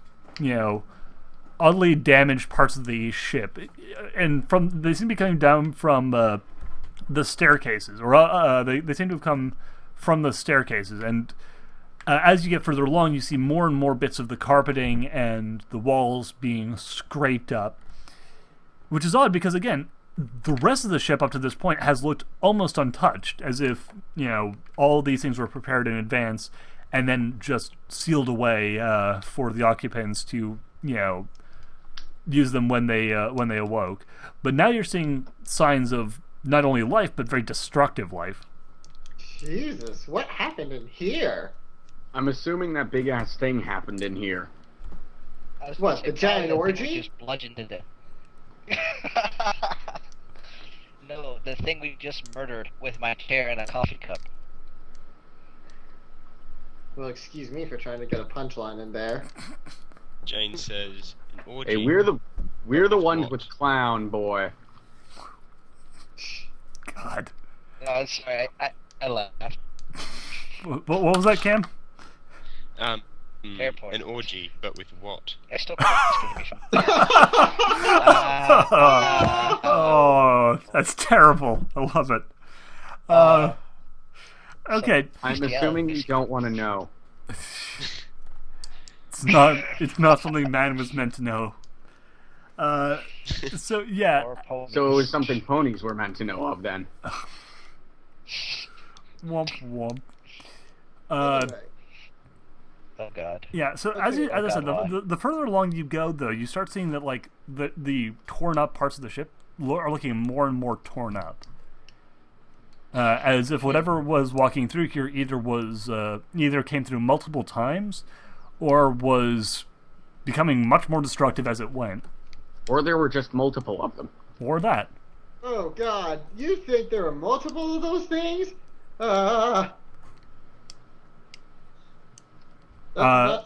oddly damaged parts of the ship, and they seem to be coming down from the staircases, or they seem to have come from the staircases, and as you get further along, you see more and more bits of the carpeting and the walls being scraped up, which is odd because, again, the rest of the ship up to this point has looked almost untouched, as if, all these things were prepared in advance and then just sealed away for the occupants to, use them when they awoke. But now you're seeing signs of not only life, but very destructive life. Jesus, what happened in here? I'm assuming that big-ass thing happened in here. What, the giant orgy? Just bludgeoned to death. No, the thing we just murdered with my chair and a coffee cup. Well, excuse me for trying to get a punchline in there. Jane says, an orgy. Hey, we're the ones with clown, boy. God. No, sorry, I laughed. What was that, Cam? Airport. An orgy, but with what? I still can't exclamation. Oh, that's terrible. I love it. Okay. I'm assuming you don't want to know. It's not something man was meant to know. So yeah. So it was something ponies were meant to know of then. Womp womp. Anyway. Oh God. Yeah, so as I said, the further along you go, though, you start seeing that like the torn up parts of the ship are looking more and more torn up, as if whatever was walking through here either came through multiple times, or was becoming much more destructive as it went, or there were just multiple of them, or that. Oh God, you think there are multiple of those things? That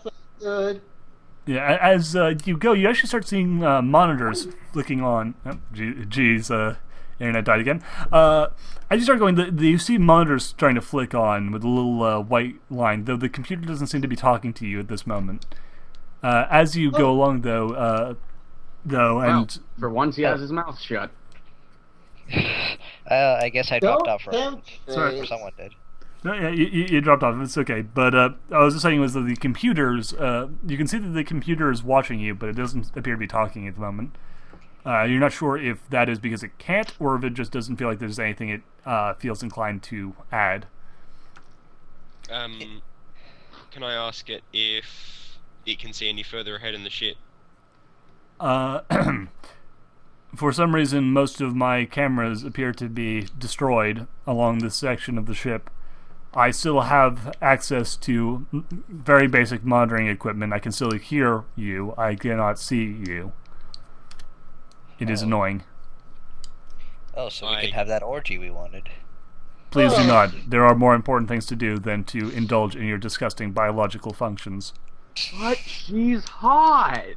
sounds good. Yeah, as you go, you actually start seeing monitors flicking on. Oh, geez, internet died again. As you start going, you see monitors starting to flick on with a little white line, though the computer doesn't seem to be talking to you at this moment. As you go along, though, and for once he has his mouth shut. I guess I dropped out for Sorry. or someone did. No, yeah, you dropped off. It's okay. But I was just saying was that the computers, you can see that the computer is watching you, but it doesn't appear to be talking at the moment. You're not sure if that is because it can't, or if it just doesn't feel like there's anything it feels inclined to add. Can I ask it if it can see any further ahead in the ship? For some reason, most of my cameras appear to be destroyed along this section of the ship. I still have access to very basic monitoring equipment. I can still hear you. I cannot see you. It is annoying. Oh, so we can have that orgy we wanted. Please do not. There are more important things to do than to indulge in your disgusting biological functions. But she's hot.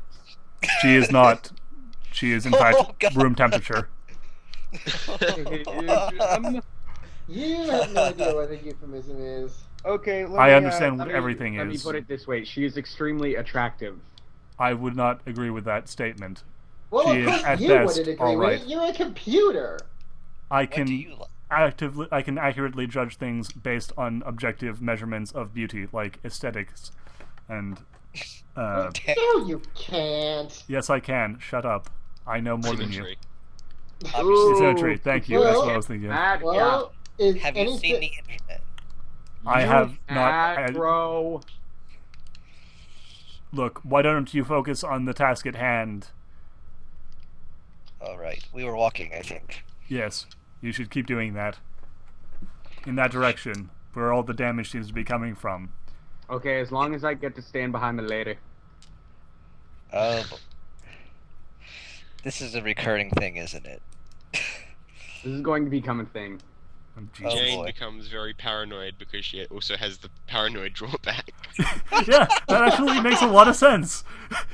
She is not. She is, in fact, room temperature. You have no idea what a euphemism is. Okay, I understand what everything let is. me put it this way. She is extremely attractive. I would not agree with that statement. Well, She of is, course at you best, wouldn't agree all with right. it. You're a computer. I What do can you like? I can accurately judge things based on objective measurements of beauty, like aesthetics. And No, you can't. yes, I can. Shut up. I know more than you. Symmetry. It's a tree. Thank you. That's what I was thinking. Bad Well, is Have you anything... seen the internet? I have not. Bro. Look, why don't you focus on the task at hand? All right, we were walking, I think. Yes, you should keep doing that. In that direction, where all the damage seems to be coming from. Okay, as long as I get to stand behind the lady. Oh, this is a recurring thing, isn't it? This is going to become a thing. Oh, Oh, Jane boy. becomes very paranoid because she also has the paranoid drawback. Yeah, that actually makes a lot of sense.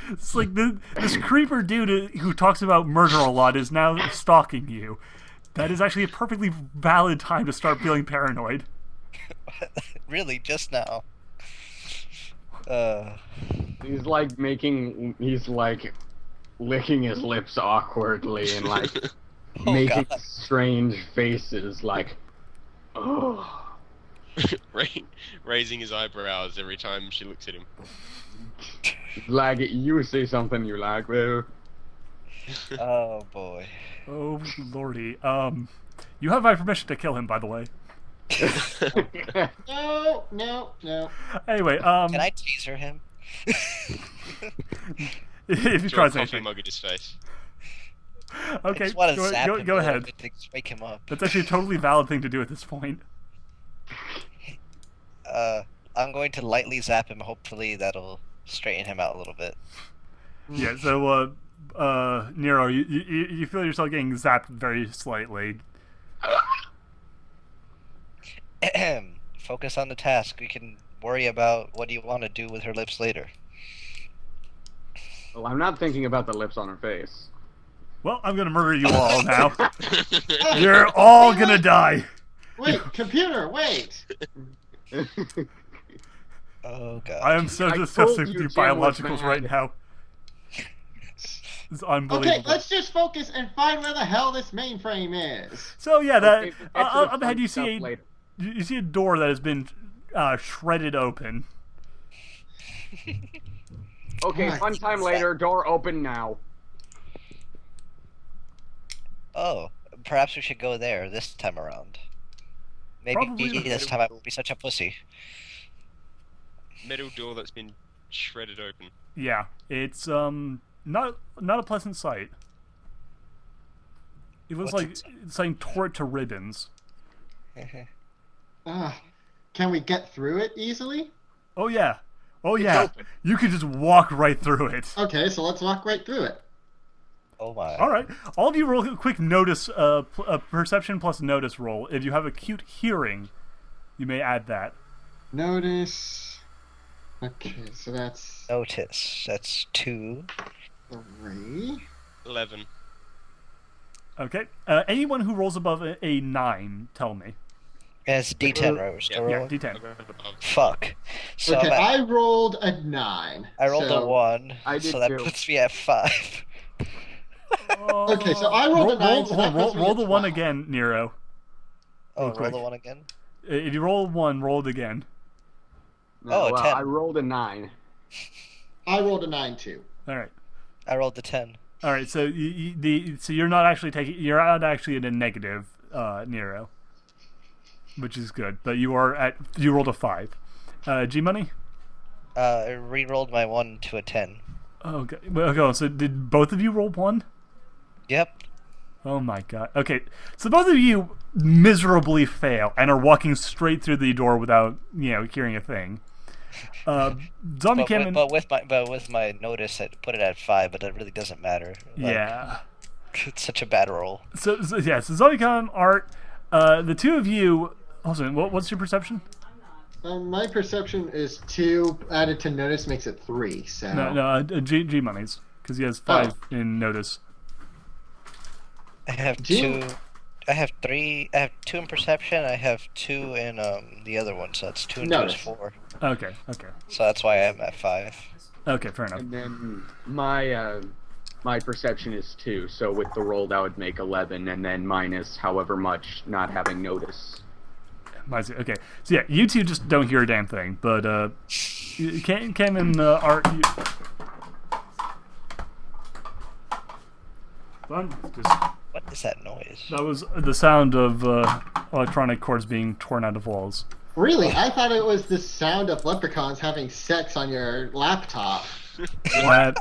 It's like this creeper dude who talks about murder a lot is now stalking you. That is actually a perfectly valid time to start feeling paranoid. Really, just now. He's like licking his lips awkwardly and like Oh, making God. strange faces like, oh. Raising his eyebrows every time she looks at him. Like, you say something you like there. Oh boy. Oh lordy. You have my permission to kill him, by the way. No. Anyway, Can I teaser him? if you Throw a tries coffee anything. mug at his face. I Okay, just want to zap him go a little ahead. bit to wake him up. That's actually a totally valid thing to do at this point. I'm going to lightly zap him. Hopefully that'll straighten him out a little bit. Yeah, so, Nero, you feel yourself getting zapped very slightly. Focus on the task. We can worry about what do you want to do with her lips later. Well, I'm not thinking about the lips on her face. Well, I'm gonna murder you all now. You're all gonna die. Wait, computer, wait! Oh god. I am so I disgusted told with you you Jim was biologicals mad. right now. It's unbelievable. Okay, let's just focus and find where the hell this mainframe is. So yeah, that Okay, but that's the up ahead fun you stuff see later. you see a door that has been shredded open. Okay, God, fun time later, door open now. Oh, perhaps we should go there this time around. Maybe Probably this time I won't be such a pussy. Metal door that's been shredded open. Yeah, it's not a pleasant sight. It looks What's like it's saying tore it to ribbons. Can we get through it easily? Oh yeah. Oh yeah. open. You could just walk right through it. Okay, so let's walk right through it. Oh my. All right. All of you roll a quick notice, a perception plus notice roll. If you have acute hearing, you may add that. Notice. Okay, so that's Notice. That's 2. 3. 11. Okay. Anyone who rolls above a 9, tell me. And it's D10, right? We're still Yeah, rolling? D10. Fuck. So Okay, I'm at- I rolled a 9. I rolled so... a 1, I did so that too. puts me at 5. Okay, so I rolled a 9, so that puts me roll at the 1 12. again, Nero. Oh, Real roll the quick. 1 again? If you roll 1, roll it again. Oh, well, 10. I rolled a 9. I rolled a 9 too. All right. I rolled the 10. All right. So you're not actually taking. You're not actually in a negative, Nero, which is good. But you rolled a 5. G Money. I re-rolled my 1 to a 10. Okay. Well, okay. So did both of you roll 1? Yep. Oh my god. Okay. So both of you miserably fail and are walking straight through the door without hearing a thing. Zombie came in. But with my notice, I put it at 5, but it really doesn't matter. Like, Yeah. It's such a bad roll. So Zombie came Art. The two of you. Also, what's your perception? My perception is 2 added to notice makes it 3. So No, G Money's because he has 5 in notice. I have Jim- 2. I have 3. I have 2 in perception. I have 2 in the other one. So that's 2 and 2 Notice. is 4. Okay. So that's why I'm at 5. Okay, fair enough. And then my perception is 2, so with the roll that would make 11, and then minus however much not having notice. Okay, so yeah, you two just don't hear a damn thing, but Cam and Art. What is that noise? That was the sound of electronic cords being torn out of walls. Really, I thought it was the sound of leprechauns having sex on your laptop. What?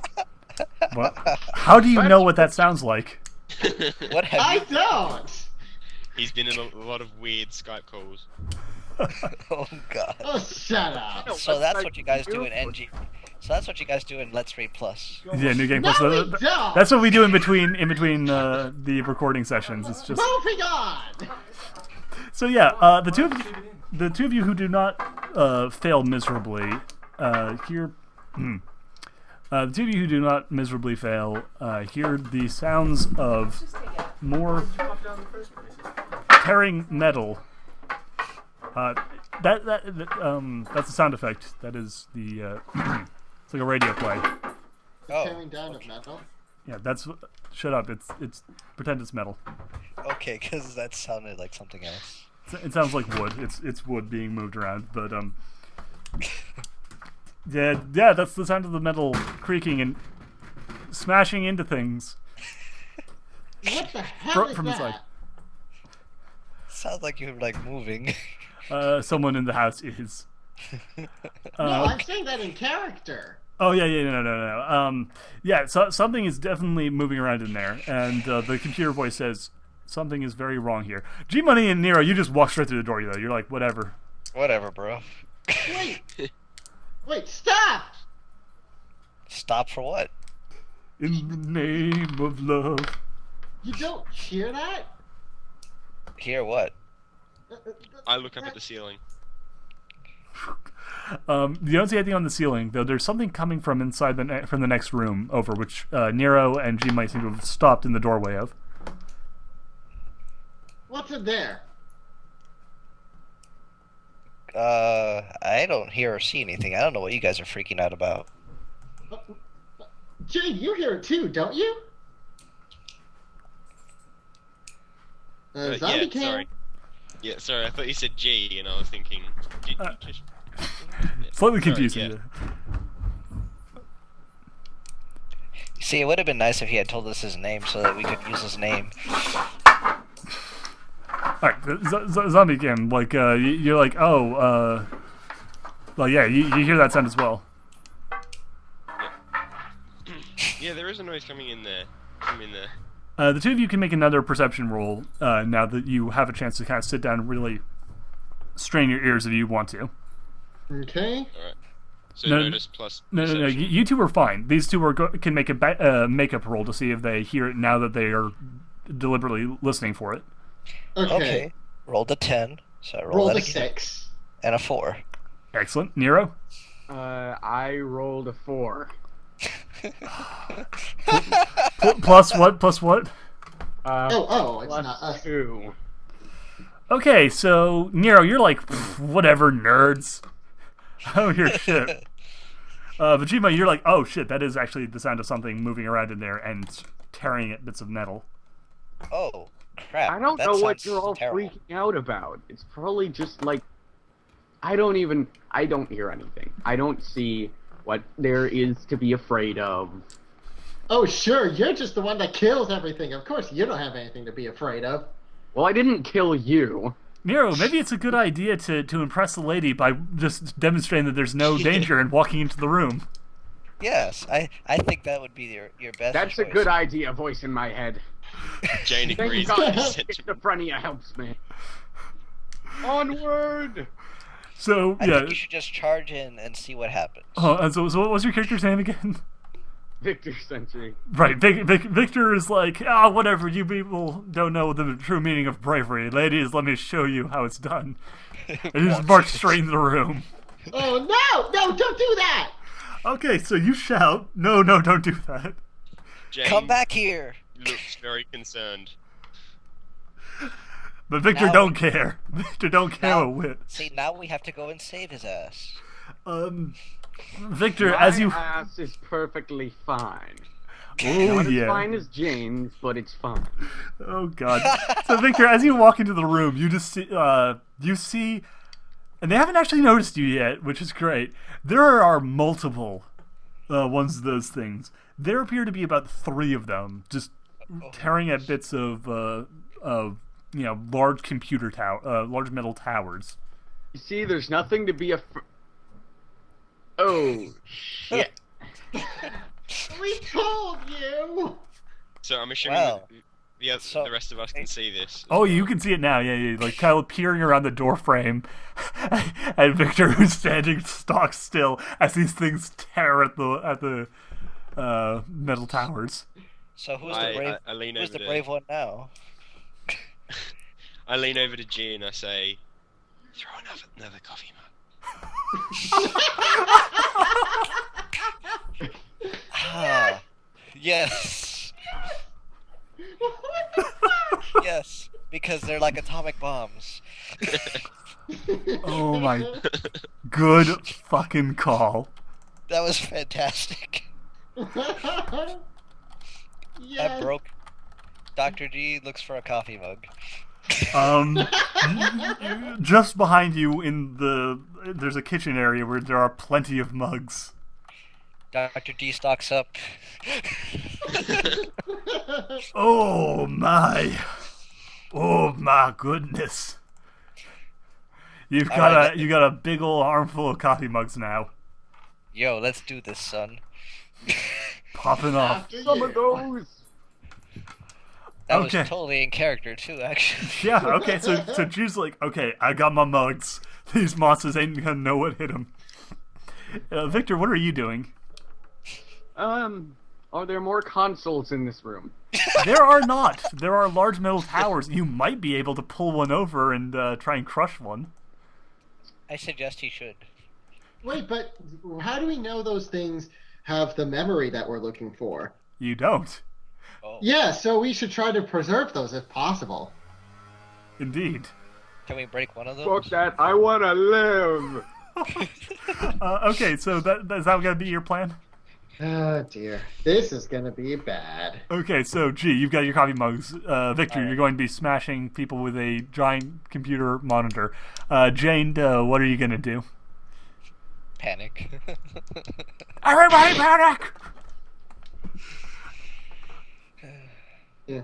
How do you know what that sounds like? What have I you? don't. He's been in a lot of weird Skype calls. Oh god. Oh, shut up. So that's what you guys do in NG. So that's what you guys do in Let's Read Plus. Yeah, New Game No, Plus. we don't. That's what we do in between the recording sessions. It's just Moving on. so yeah. The two of you who do not fail miserably hear. The two of you who do not miserably fail hear the sounds of more tearing metal. That's a sound effect. That is the It's like a radio play. Oh, Tearing down of metal. Yeah, that's. Shut up. It's pretend it's metal. okay, because that sounded like something else. It sounds like wood. It's wood being moved around, but yeah, that's the sound of the metal creaking and smashing into things. What the hell is From that? inside. Sounds like you're like moving. Someone in the house is. No, I'm saying that in character. Oh yeah, no. Yeah, so something is definitely moving around in there, and the computer voice says something is very wrong here. G Money and Nero, you just walk straight through the door. Though you're like, whatever. Whatever, bro. Wait, stop! Stop for what? In the name of love. You don't hear that? Hear what? I look up at the ceiling. You don't see anything on the ceiling, though. There's something coming from inside from the next room over, which Nero and G might seem to have stopped in the doorway of. What's in there? I don't hear or see anything. I don't know what you guys are freaking out about. Jade, you hear it too, don't you? Zombie Yeah, cam. sorry. Yeah, sorry, I thought you said G, and I was thinking... Slightly Sorry, confusing. yeah. See, it would have been nice if he had told us his name so that we could use his name. Alright, zombie cam. Like, you're like, oh, well, yeah, you hear that sound as well. Yeah, there is a noise coming in there. The two of you can make another perception roll now that you have a chance to kind of sit down and really strain your ears if you want to. Okay. Alright. So No, notice plus No. perception. You two are fine. These two can make a makeup roll to see if they hear it now that they are deliberately listening for it. Okay. Rolled a 10, so I Roll that the again. 6. And a 4. Excellent. Nero? I rolled a 4. Plus what? Plus what? It's Plus not us. 2. Okay, so Nero, you're like, whatever, nerds. I don't hear shit. Vajima, you're like, oh shit, that is actually the sound of something moving around in there and tearing at bits of metal. Oh, crap. I don't that know what sounds you're all terrible. freaking out about. It's probably just like I don't hear anything. I don't see what there is to be afraid of. Oh, sure, you're just the one that kills everything. Of course, you don't have anything to be afraid of. Well, I didn't kill you. Nero, maybe it's a good idea to impress the lady by just demonstrating that there's no danger and walking into the room. Yes, I think that would be your best That's choice. a good idea, voice in my head. Jane Thank agrees. God Sentiment. schizophrenia helps me. Onward! So, I yeah. think you should just charge in and see what happens. And so what was your character's name again? Victor Sentry. Right, Victor is like, whatever, you people don't know the true meaning of bravery. Ladies, let me show you how it's done. And he just marched straight into the room. Oh, no, don't do that! Okay, so you shout, no, don't do that. Jane Come back here! looks very concerned. But Victor Now- don't care. Victor don't care a whit. See, now we have to go and save his ass. Victor, My as you... ass is perfectly fine. Oh, Not as yeah. fine as Jane's, but it's fine. Oh, God. So, Victor, as you walk into the room, you just see... you see... And they haven't actually noticed you yet, which is great. There are multiple ones of those things. There appear to be about 3 of them, just tearing at bits of large computer large metal towers. You see, there's nothing to be Oh, shit. We told you! So I'm assuming Wow. the rest of us can see this. Oh, you can see it now. Yeah. Like kind of peering around the door frame, and Victor, who's standing stock still as these things tear at the metal towers. So who's the brave? I lean Who's over the to brave one now? I lean over to G and I say, "Throw another coffee, man." Ah, yes, yes, because they're like atomic bombs. Oh my, good fucking call. That was fantastic. Yes. That broke. Dr. G looks for a coffee mug. Just behind you there's a kitchen area where there are plenty of mugs. Dr. D stocks up. Oh my goodness. You got a big old armful of coffee mugs now. Yo, let's do this, son. Popping off. Some of those. That Okay. was totally in character too, actually. Yeah, okay, so Drew's like, okay, I got my mugs. These monsters ain't gonna know what hit them. Victor, what are you doing? Are there more consoles in this room? There are not. There are large metal towers. You might be able to pull one over and try and crush one. I suggest he should. Wait, but how do we know those things have the memory that we're looking for? You don't. Oh. Yeah, so we should try to preserve those if possible. Indeed. Can we break one of those? Fuck that, I wanna live! Okay, so is that gonna be your plan? Oh dear, this is gonna be bad. Okay, so G, you've got your coffee mugs. Victor, All right. you're going to be smashing people with a giant computer monitor. Jane Doe, what are you gonna do? Panic. Everybody panic! Yeah.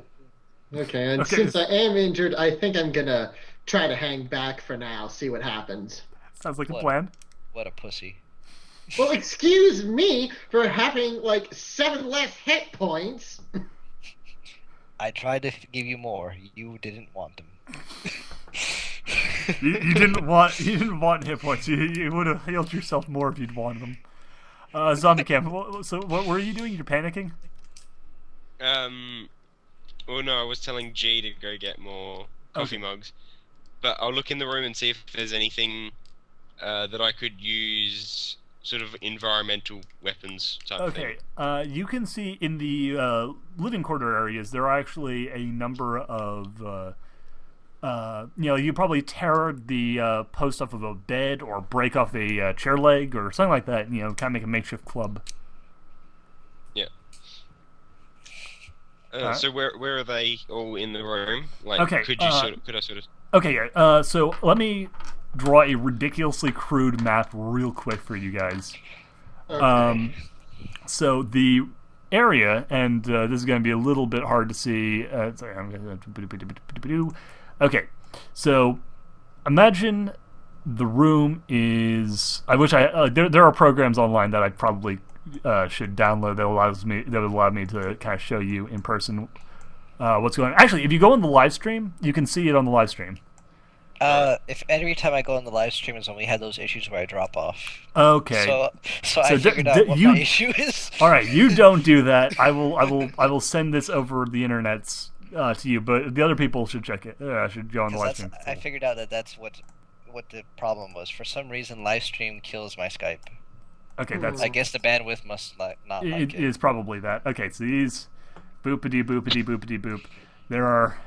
Okay, and Okay. since I am injured, I think I'm gonna try to hang back for now, see what happens. Sounds like a What? plan. What a pussy. Well, excuse me for having like 7 less hit points. I tried to give you more. You didn't want them. You didn't want hit points. You would have healed yourself more if you'd wanted them. Zombie Camp. So what were you doing? You're panicking? Well, no, I was telling G to go get more coffee mugs, but I'll look in the room and see if there's anything that I could use, sort of environmental weapons type thing. Okay. You can see in the living quarter areas there are actually a number of. You probably tear the post off of a bed or break off a chair leg or something like that. Kind of make a makeshift club. Yeah. Alright. So where are they all in the room? Like, Okay, could I sort of? Okay, yeah. So let me draw a ridiculously crude map real quick for you guys. Okay. So the area, and this is going to be a little bit hard to see. Sorry, I'm gonna... Okay, so imagine the room is. I wish there are programs online that I probably should download that would allow me to kind of show you in person what's going on. Actually, if you go on the live stream, you can see it on the live stream. If every time I go on the live stream is when we had those issues where I drop off. Okay. So I figured out what my issue is. All right, you don't do that. I will send this over the internets to you, but the other people should check it. Should go on the live stream. I figured out that's what the problem was. For some reason, live stream kills my Skype. Okay, that's. I guess the bandwidth must not like It it. is probably that. Okay, so these boopity boopity boopity boop. There are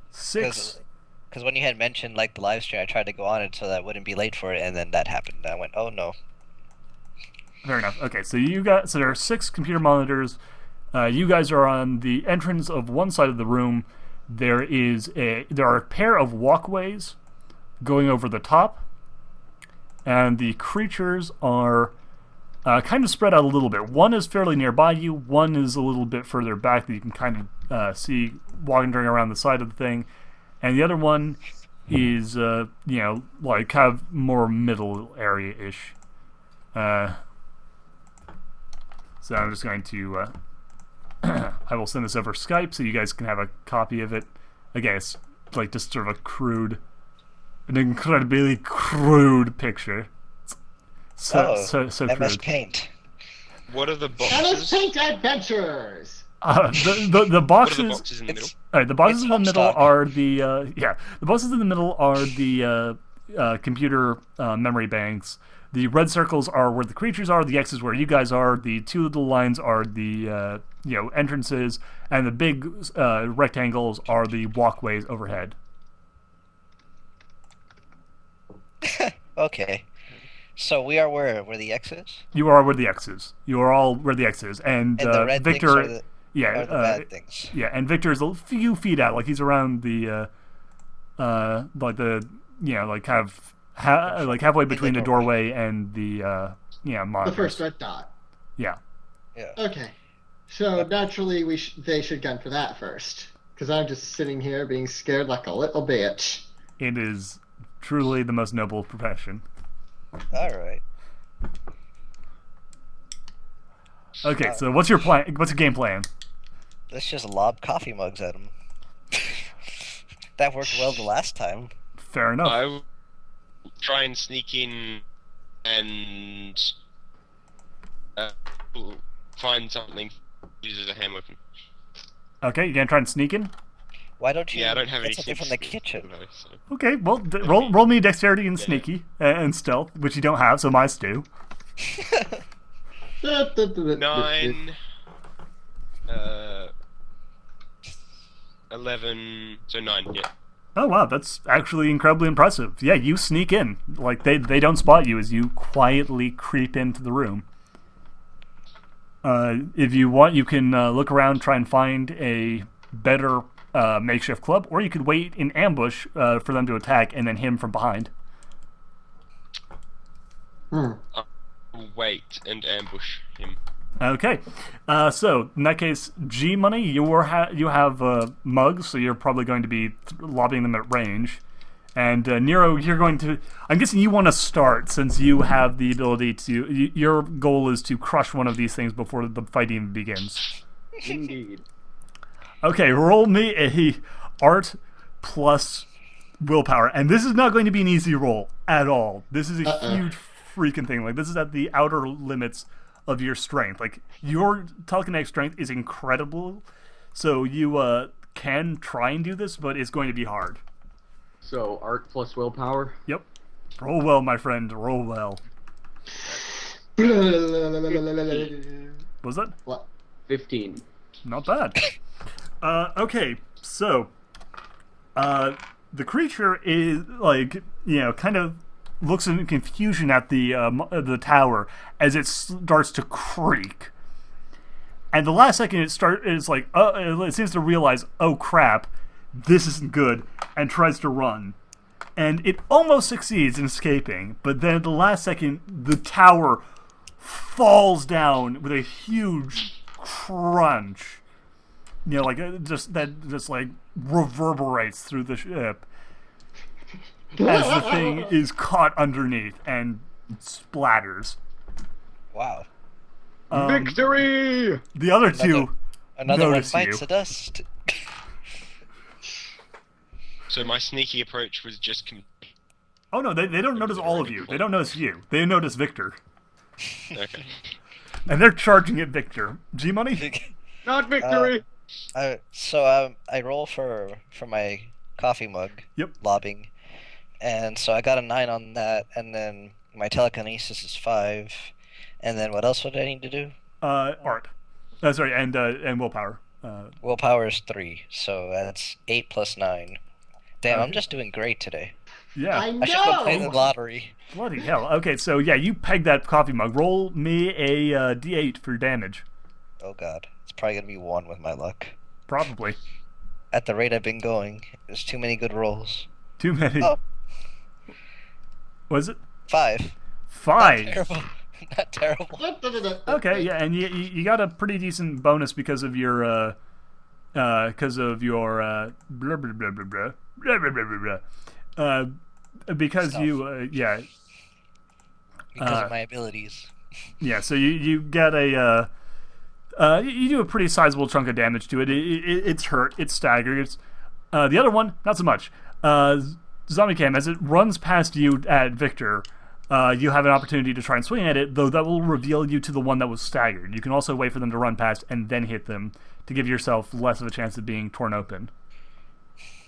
6. Because when you had mentioned like the live stream, I tried to go on it so that I wouldn't be late for it, and then that happened. I went, oh no. Fair enough. Okay, so there are 6 computer monitors. You guys are on the entrance of one side of the room. There are a pair of walkways going over the top, and the creatures are kind of spread out a little bit. One is fairly nearby you. One is a little bit further back that you can kind of see wandering around the side of the thing. And the other one is, like kind of more middle area-ish. So I'm just going to, I will send this over Skype so you guys can have a copy of it. Again, it's like just sort of an incredibly crude picture. So MS crude. Paint. What are the MS boxes? Paint Adventures! The What are the boxes. boxes in the middle? All right, the boxes It's in the middle Homestuck. are the boxes in the middle are the computer memory banks. The red circles are where the creatures are. The X's where you guys are. The 2 little lines are the entrances, and the big rectangles are the walkways overhead. Okay. So we are where the X is, You are where the X is. You are all where the X is, and and the red Victor. things are the Yeah, bad things. yeah, and Victor's a few feet out, like he's around the, like the, like like halfway between the doorway and the, The monitors. first red dot. Yeah. Yeah. Okay. So naturally, they should gun for that first, because I'm just sitting here being scared like a little bitch. It is truly the most noble profession. All right. Okay, so what's your plan? What's your game plan? Let's just lob coffee mugs at him. That worked well the last time. Fair enough. I will try and sneak in and find something to use as a hand weapon. Okay, you gonna try and sneak in? Why don't you Yeah, I don't have get any something from the kitchen? though, so. Okay, well, roll me dexterity and Yeah. sneaky and stealth, which you don't have, so mice do. 9, 11, so 9, yeah. Oh wow, that's actually incredibly impressive. Yeah, you sneak in. Like they don't spot you as you quietly creep into the room. If you want, you can look around, try and find a better makeshift club, or you could wait in ambush for them to attack and then him from behind. Hmm. I'll wait and ambush him. Okay, so in that case, G Money, you have mugs, so you're probably going to be lobbing them at range. And Nero, you're going to. I'm guessing you want to start since you have the ability to. Your goal is to crush one of these things before the fight even begins. Indeed. Okay, roll me a art plus willpower, and this is not going to be an easy roll at all. This is a huge freaking thing. Like this is at the outer limits of your strength. Like your telekinetic strength is incredible, so you can try and do this, but it's going to be hard. So, art plus willpower? Yep. Roll well, my friend. Roll well. What was that? What? 15. Not bad. Okay, so the creature is like kind of looks in confusion at the tower as it starts to creak, and the last second it seems to realize, oh crap, this isn't good, and tries to run, and it almost succeeds in escaping, but then at the last second the tower falls down with a huge crunch. Just reverberates through the ship as the thing is caught underneath and splatters. Wow. Victory! The other two Another one notice bites you. the dust. So my sneaky approach was just Oh no, they don't notice all of you. They don't notice you. They notice Victor. okay. And they're charging at Victor. G-Money? Not victory! I roll for my coffee mug. Yep. Lobbing, and so I got a 9 on that, and then my telekinesis is 5, and then what else would I need to do? Art. Sorry, and willpower. Willpower is 3, so that's 8 plus 9. Damn, I'm Okay. just doing great today. Yeah. I I should go play the know. lottery. Bloody hell. Okay, so yeah, you peg that coffee mug. Roll me a D8 for damage. Oh god, it's probably gonna be 1 with my luck. Probably. At the rate I've been going, there's too many good rolls. Too many. Oh. Was it? 5. 5. Not terrible. Not terrible. Okay, yeah, and you got a pretty decent bonus because of your blah blah blah blah blah blah blah blah blah blah. Because Stuff. yeah, Because of my abilities. yeah. So you get a you do a pretty sizable chunk of damage to it. It's hurt. It's staggered. The other one, not so much. Zombie Cam, as it runs past you at Victor, you have an opportunity to try and swing at it, though that will reveal you to the one that was staggered. You can also wait for them to run past and then hit them to give yourself less of a chance of being torn open.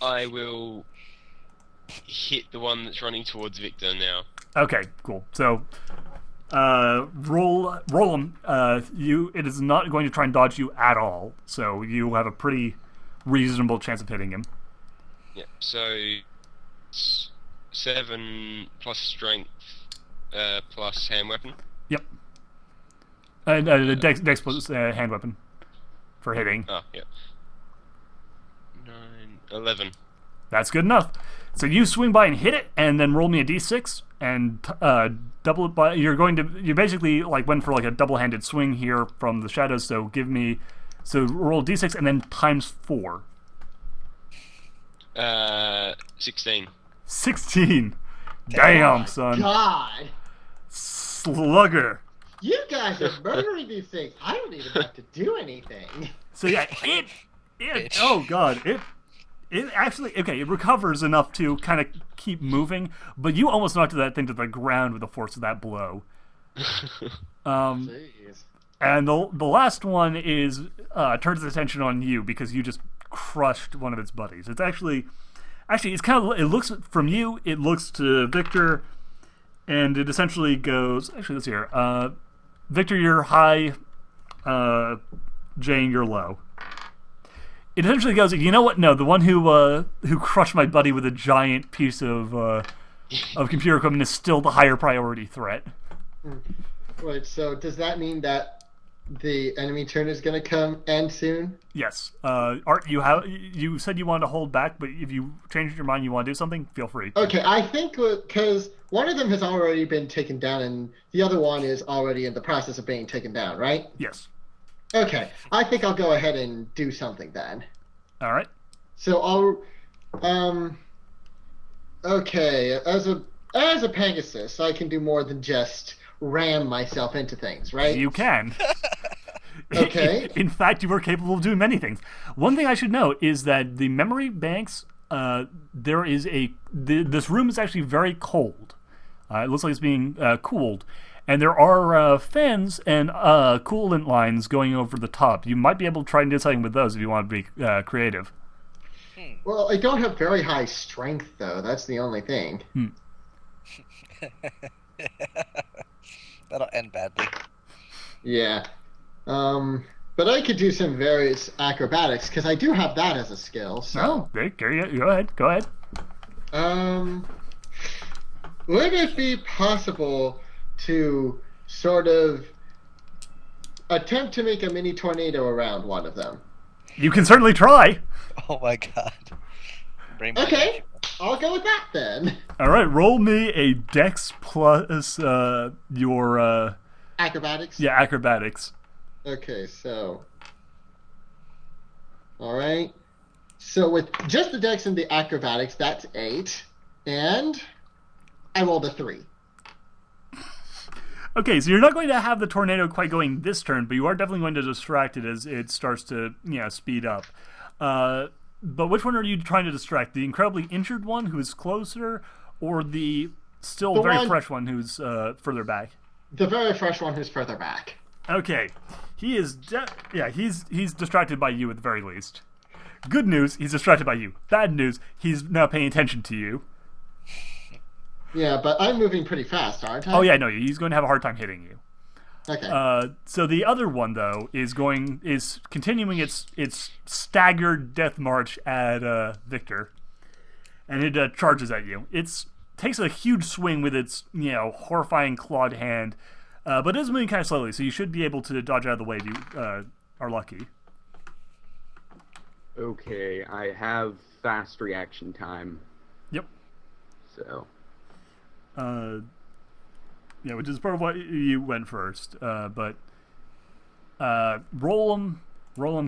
I will hit the one that's running towards Victor now. Okay, cool. So, roll them. It is not going to try and dodge you at all, so you have a pretty reasonable chance of hitting him. Yeah, so 7 plus strength plus hand weapon. Yep. The dex plus hand weapon for hitting. Oh, yeah. 9, 11. That's good enough. So you swing by and hit it, and then roll me a d6, and double it by. You basically like went for like a double-handed swing here from the shadows. So roll d6 and then times 4. 16. 16. Damn, son. God, Slugger. you guys are murdering these things. I don't even have to do anything. So yeah, it oh god, it actually, okay, it recovers enough to kind of keep moving, but you almost knocked that thing to the ground with the force of that blow. Jeez. And the last one is turns its attention on you because you just crushed one of its buddies. It's actually it's kind of, it looks from you, it looks to Victor, and it essentially goes. Actually, let's hear. Victor, you're high. Jane, you're low. It essentially goes, you know what? No, the one who crushed my buddy with a giant piece of computer equipment is still the higher priority threat. Wait, so does that mean that the enemy turn is going to end soon? Yes. Art, you said you wanted to hold back, but if you changed your mind, you want to do something, feel free. Okay, I think because one of them has already been taken down, and the other one is already in the process of being taken down, right? Yes. Okay, I think I'll go ahead and do something then. All right. So okay, as a Pegasus, I can do more than just ram myself into things, right? You can. Okay. In fact, you are capable of doing many things. One thing I should note is that the memory banks, there is this room is actually very cold. It looks like it's being cooled. And there are fans and coolant lines going over the top. You might be able to try and do something with those if you want to be creative. Well, I don't have very high strength, though. That's the only thing. That'll end badly. Yeah. But I could do some various acrobatics, because I do have that as a skill, so... Oh, go ahead. Would it be possible to sort of attempt to make a mini tornado around one of them? You can certainly try. Oh my god. Okay, I'll go with that then. All right, roll me a dex plus your... Acrobatics? Yeah, acrobatics. Okay, so... Alright. So with just the dex and the acrobatics, that's 8. And I rolled a 3. Okay, so you're not going to have the tornado quite going this turn, but you are definitely going to distract it as it starts to, speed up. But which one are you trying to distract? The incredibly injured one who's closer, or the still very fresh one who's further back? The very fresh one who's further back. Okay, he is. He's distracted by you at the very least. Good news, he's distracted by you. Bad news, he's now paying attention to you. Yeah, but I'm moving pretty fast, aren't I? Oh yeah, no, he's going to have a hard time hitting you. Okay. So the other one though is continuing its staggered death march at Victor, and it charges at you. It takes a huge swing with its horrifying clawed hand, but it is moving kind of slowly, so you should be able to dodge out of the way if you are lucky. Okay, I have fast reaction time. Yep. So. Which is part of what you went first. But roll 'em,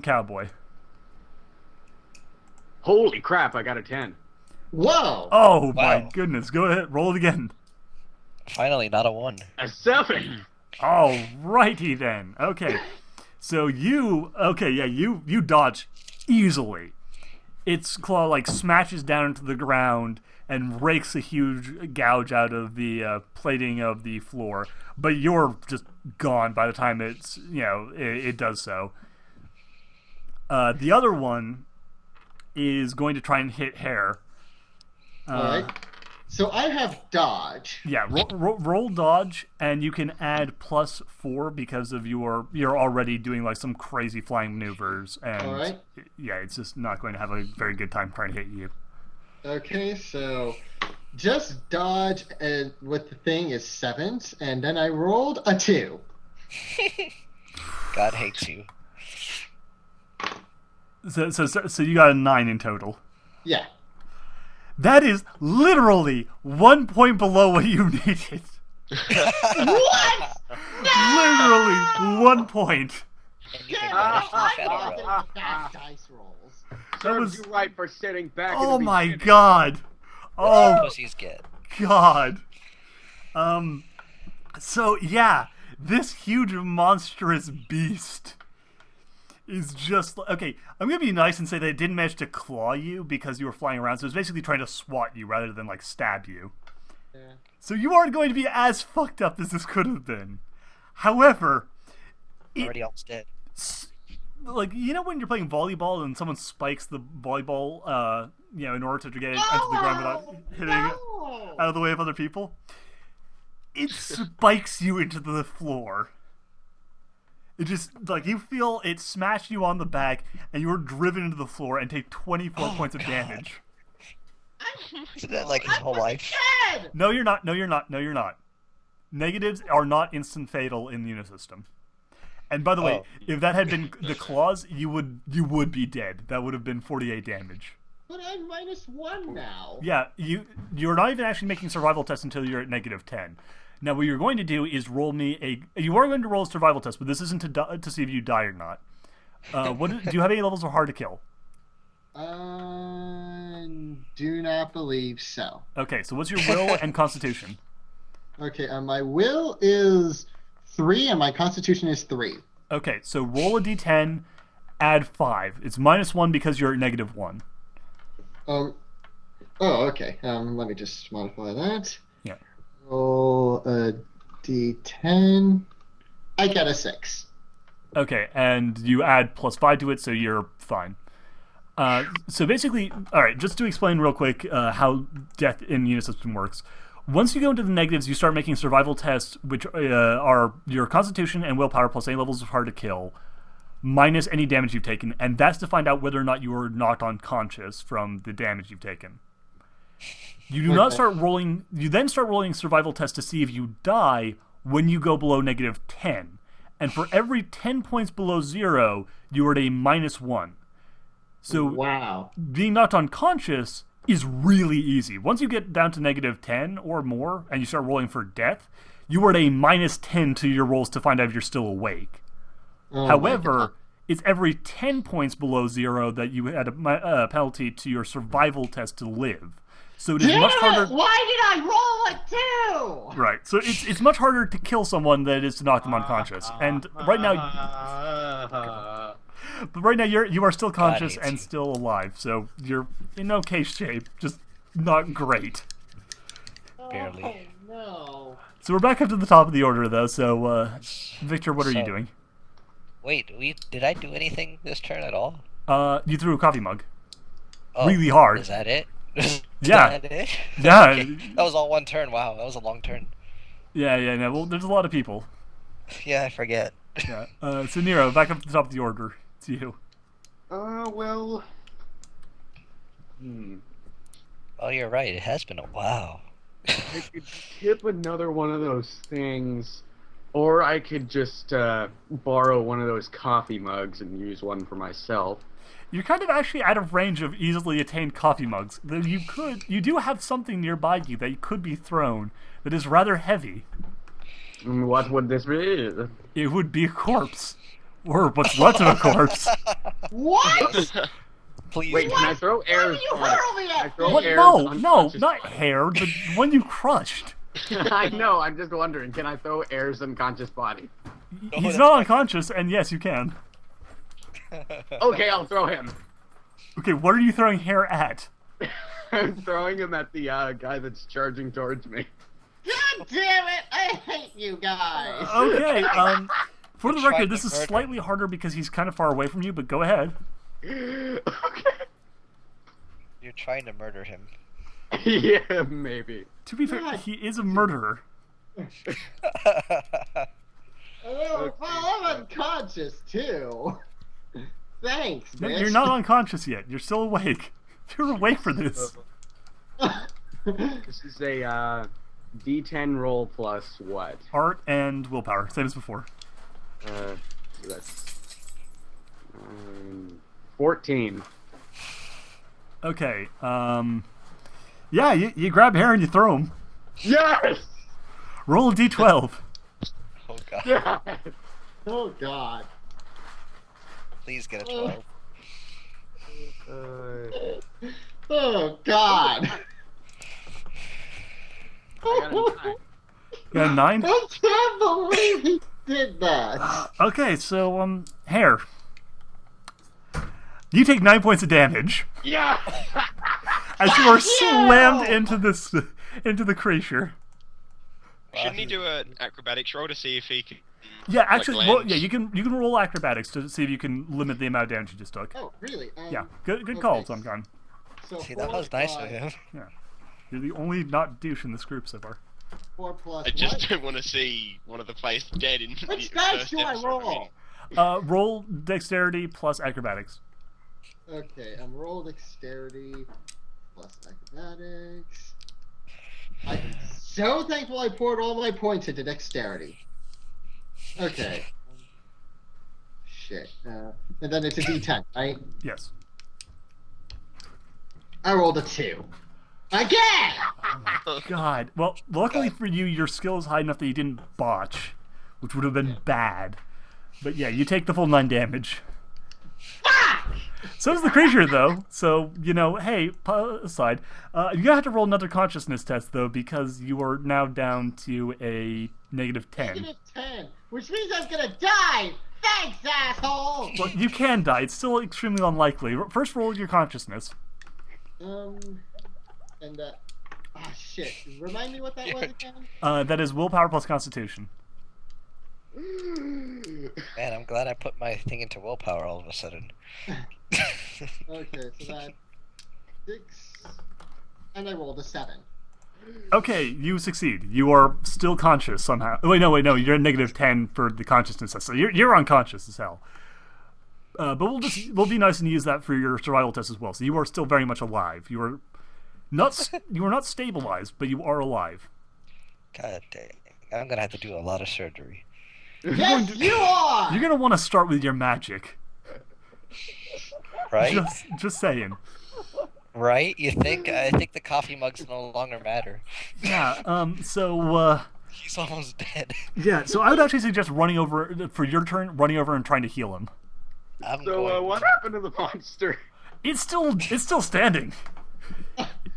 cowboy. Holy crap! I got a 10. Whoa! Oh Wow. my goodness! Go ahead, roll it again. Finally, not a 1. A 7. Alrighty then. Okay, so you dodge easily. Its claw smashes down into the ground and rakes a huge gouge out of the plating of the floor, but you're just gone by the time it does so. The other one is going to try and hit Hare. Alright. So I have dodge. Yeah, roll dodge, and you can add +4 because of you're already doing some crazy flying maneuvers, and Alright. yeah, it's just not going to have a very good time trying to hit you. Okay, so just dodge with the thing is 7s, and then I rolled a 2. God hates you. So you got a 9 in total. Yeah. That is literally 1 point below what you needed. What? Literally 1 point. And you can vanish from the shadow realm. Bad dice rolls. Serves you right for sitting back. Oh in the my beginning. god. Oh Pussies get. god. So yeah, this huge monstrous beast is just okay. I'm gonna be nice and say that it didn't manage to claw you because you were flying around. So it's basically trying to swat you rather than like stab you. Yeah. So you aren't going to be as fucked up as this could have been. However, Already almost dead. like you know when you're playing volleyball and someone spikes the volleyball, in order to get it onto the ground without hitting it out of the way of other people, it spikes you into the floor. It just like you feel it smash you on the back, and you're driven into the floor and take 24 points of damage. Isn't that like his whole life? No, you're not. No, you're not. No, you're not. Negatives are not instant fatal in the Unisystem. And by the way, if that had been the claws, you would be dead. That would have been 48 damage. But I'm -1 now. Yeah, you're not even actually making survival tests until you're at -10. Now, what you're going to do is roll me you are going to roll a survival test, but this isn't to see if you die or not. Do you have any levels of hard to kill? Do not believe so. Okay, so what's your will and constitution? Okay, my will is 3 and my constitution is 3. Okay, so roll a d10, add 5. It's -1 because you're at -1. Okay. Let me just modify that. Yeah. Roll a d10. I get a 6. Okay, and you add +5 to it, so you're fine. So basically, all right, just to explain real quick how death in Unisystem works. Once you go into the negatives, you start making survival tests, which are your constitution and willpower plus any levels of hard to kill, minus any damage you've taken, and that's to find out whether or not you are knocked unconscious from the damage you've taken. You do not start rolling. You then start rolling survival tests to see if you die when you go below -10, and for every 10 points below 0, you are at a -1. So wow, being knocked unconscious is really easy. Once you get down to -10 or more, and you start rolling for death, you are at a -10 to your rolls to find out if you're still awake. However, it's every 10 points below 0 that you add a penalty to your survival test to live. So it is much harder. Why did I roll a 2? Right. So it's much harder to kill someone than it is to knock them unconscious. And right now, but right now you are still conscious and still alive. So you're in okay shape, just not great. Barely. Oh no. So we're back up to the top of the order though. So Victor, what are you doing? Wait, did I do anything this turn at all? You threw a coffee mug. Oh, Really hard. Is that it? Yeah. That it? Yeah. Okay. That was all one turn. Wow, that was a long turn. Yeah. No, well, there's a lot of people. Yeah, I forget. Yeah. So Nero, back up to the top of the order. It's you. Well. Oh, you're right. It has been a while. I could tip another one of those things, or I could just borrow one of those coffee mugs and use one for myself. You're kind of actually out of range of easily attained coffee mugs. Though you do have something nearby you that could be thrown that is rather heavy. What would this be? It would be a corpse. Or what's left of a corpse. What? Please. Wait, can I throw air? you hurl me at What? me? No, not hair. The one you crushed. I know. I'm just wondering. Can I throw Air's unconscious body? He's not unconscious, and yes, you can. Okay, I'll throw him. Okay, what are you throwing hair at? I'm throwing him at the guy that's charging towards me. God damn it! I hate you guys. Okay, for the You're record, trying this to is murder slightly harder because he's kind of far away from you, but go ahead. Okay. You're trying to murder him. Yeah, maybe. To be fair, God. he is a murderer. Oh, well, I'm unconscious too. Thanks, No, bitch. you're not unconscious yet. You're still awake. You're awake for this. This is a D10 roll plus what? Art and willpower, same as before. That's 14. Okay. Yeah, you grab hair and you throw him. Yes! Roll a d12. Oh god. Yes! Oh God. Please get a 12. Oh God. I You got a 9? I can't believe he did that. Okay, so, hair. You take 9 points of damage got a 9. Yeah! as you are Fuck you! slammed into the creature. Shouldn't he do an acrobatics roll to see if he can? Yeah, actually, like, well, land? yeah, you can roll acrobatics to see if you can limit the amount of damage you just took. Oh, really? Yeah, good call, okay. Sungun. So See, that 4 was nice of plus- him. You're the only not douche in this group so far. 4 plus I just what? don't want to see one of the players dead in Which the dice first do I episode. roll? Roll dexterity plus acrobatics. Okay, I'm roll dexterity plus acrobatics. I'm so thankful I poured all my points into dexterity. Okay. Shit. And then it's a D10, right? Yes. I rolled a 2. Again! God. Well, luckily for you, your skill is high enough that you didn't botch, which would have been bad. But yeah, you take the full 9 damage. Fuck! So does the creature, though. So, hey, aside. You're going to have to roll another consciousness test, though, because you are now down to a -10. -10, which means I'm gonna die! Thanks, asshole! Well, you can die. It's still extremely unlikely. First, roll your consciousness. Shit. Remind me what that was again? That is willpower plus constitution. Man, I'm glad I put my thing into willpower all of a sudden. Okay, so that's 6, and I rolled a 7. Okay, you succeed. You are still conscious somehow. Wait, no, you're at -10 for the consciousness test, so you're unconscious as hell. But we'll be nice and use that for your survival test as well. So you are still very much alive. You are not stabilized, but you are alive. God dang. I'm gonna have to do a lot of surgery. Yes, you are! You're gonna want to start with your magic. Right? Just saying. Right? You think? I think the coffee mugs no longer matter. Yeah. So. He's almost dead. Yeah. So I would actually suggest running over for your turn, running over and trying to heal him. What happened to the monster? It's still standing.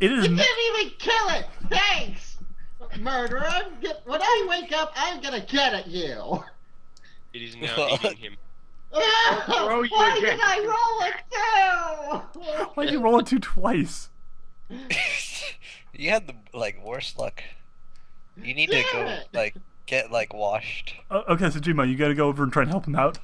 It is. You didn't even kill it! Thanks! Murderer! When I wake up, I'm gonna get at you! It is now eating him. throw you Why again. did I roll a 2? Why'd you roll it 2 twice? You had the worst luck. You need to Damn go it. get washed. Okay, so Jima, you gotta go over and try and help him out.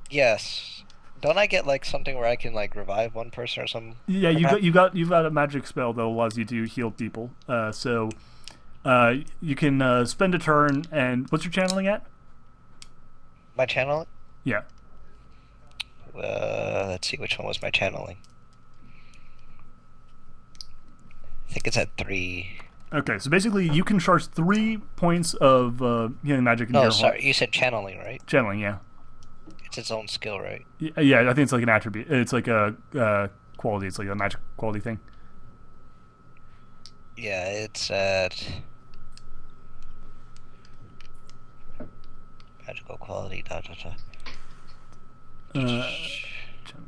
Yes. Don't I get something where I can revive one person or something? Yeah, you've got a magic spell that allows you to heal people. So you can spend a turn, and what's your channeling at? My channeling? Yeah. Let's see, which one was my channeling? I think it's at 3. Okay, so basically you can charge 3 points of healing magic into Oh, your sorry, you said channeling, right? channeling. Yeah. It's its own skill, right? Yeah, I think it's like an attribute. It's like a quality. It's like a magic quality thing. Yeah, it's at magical quality.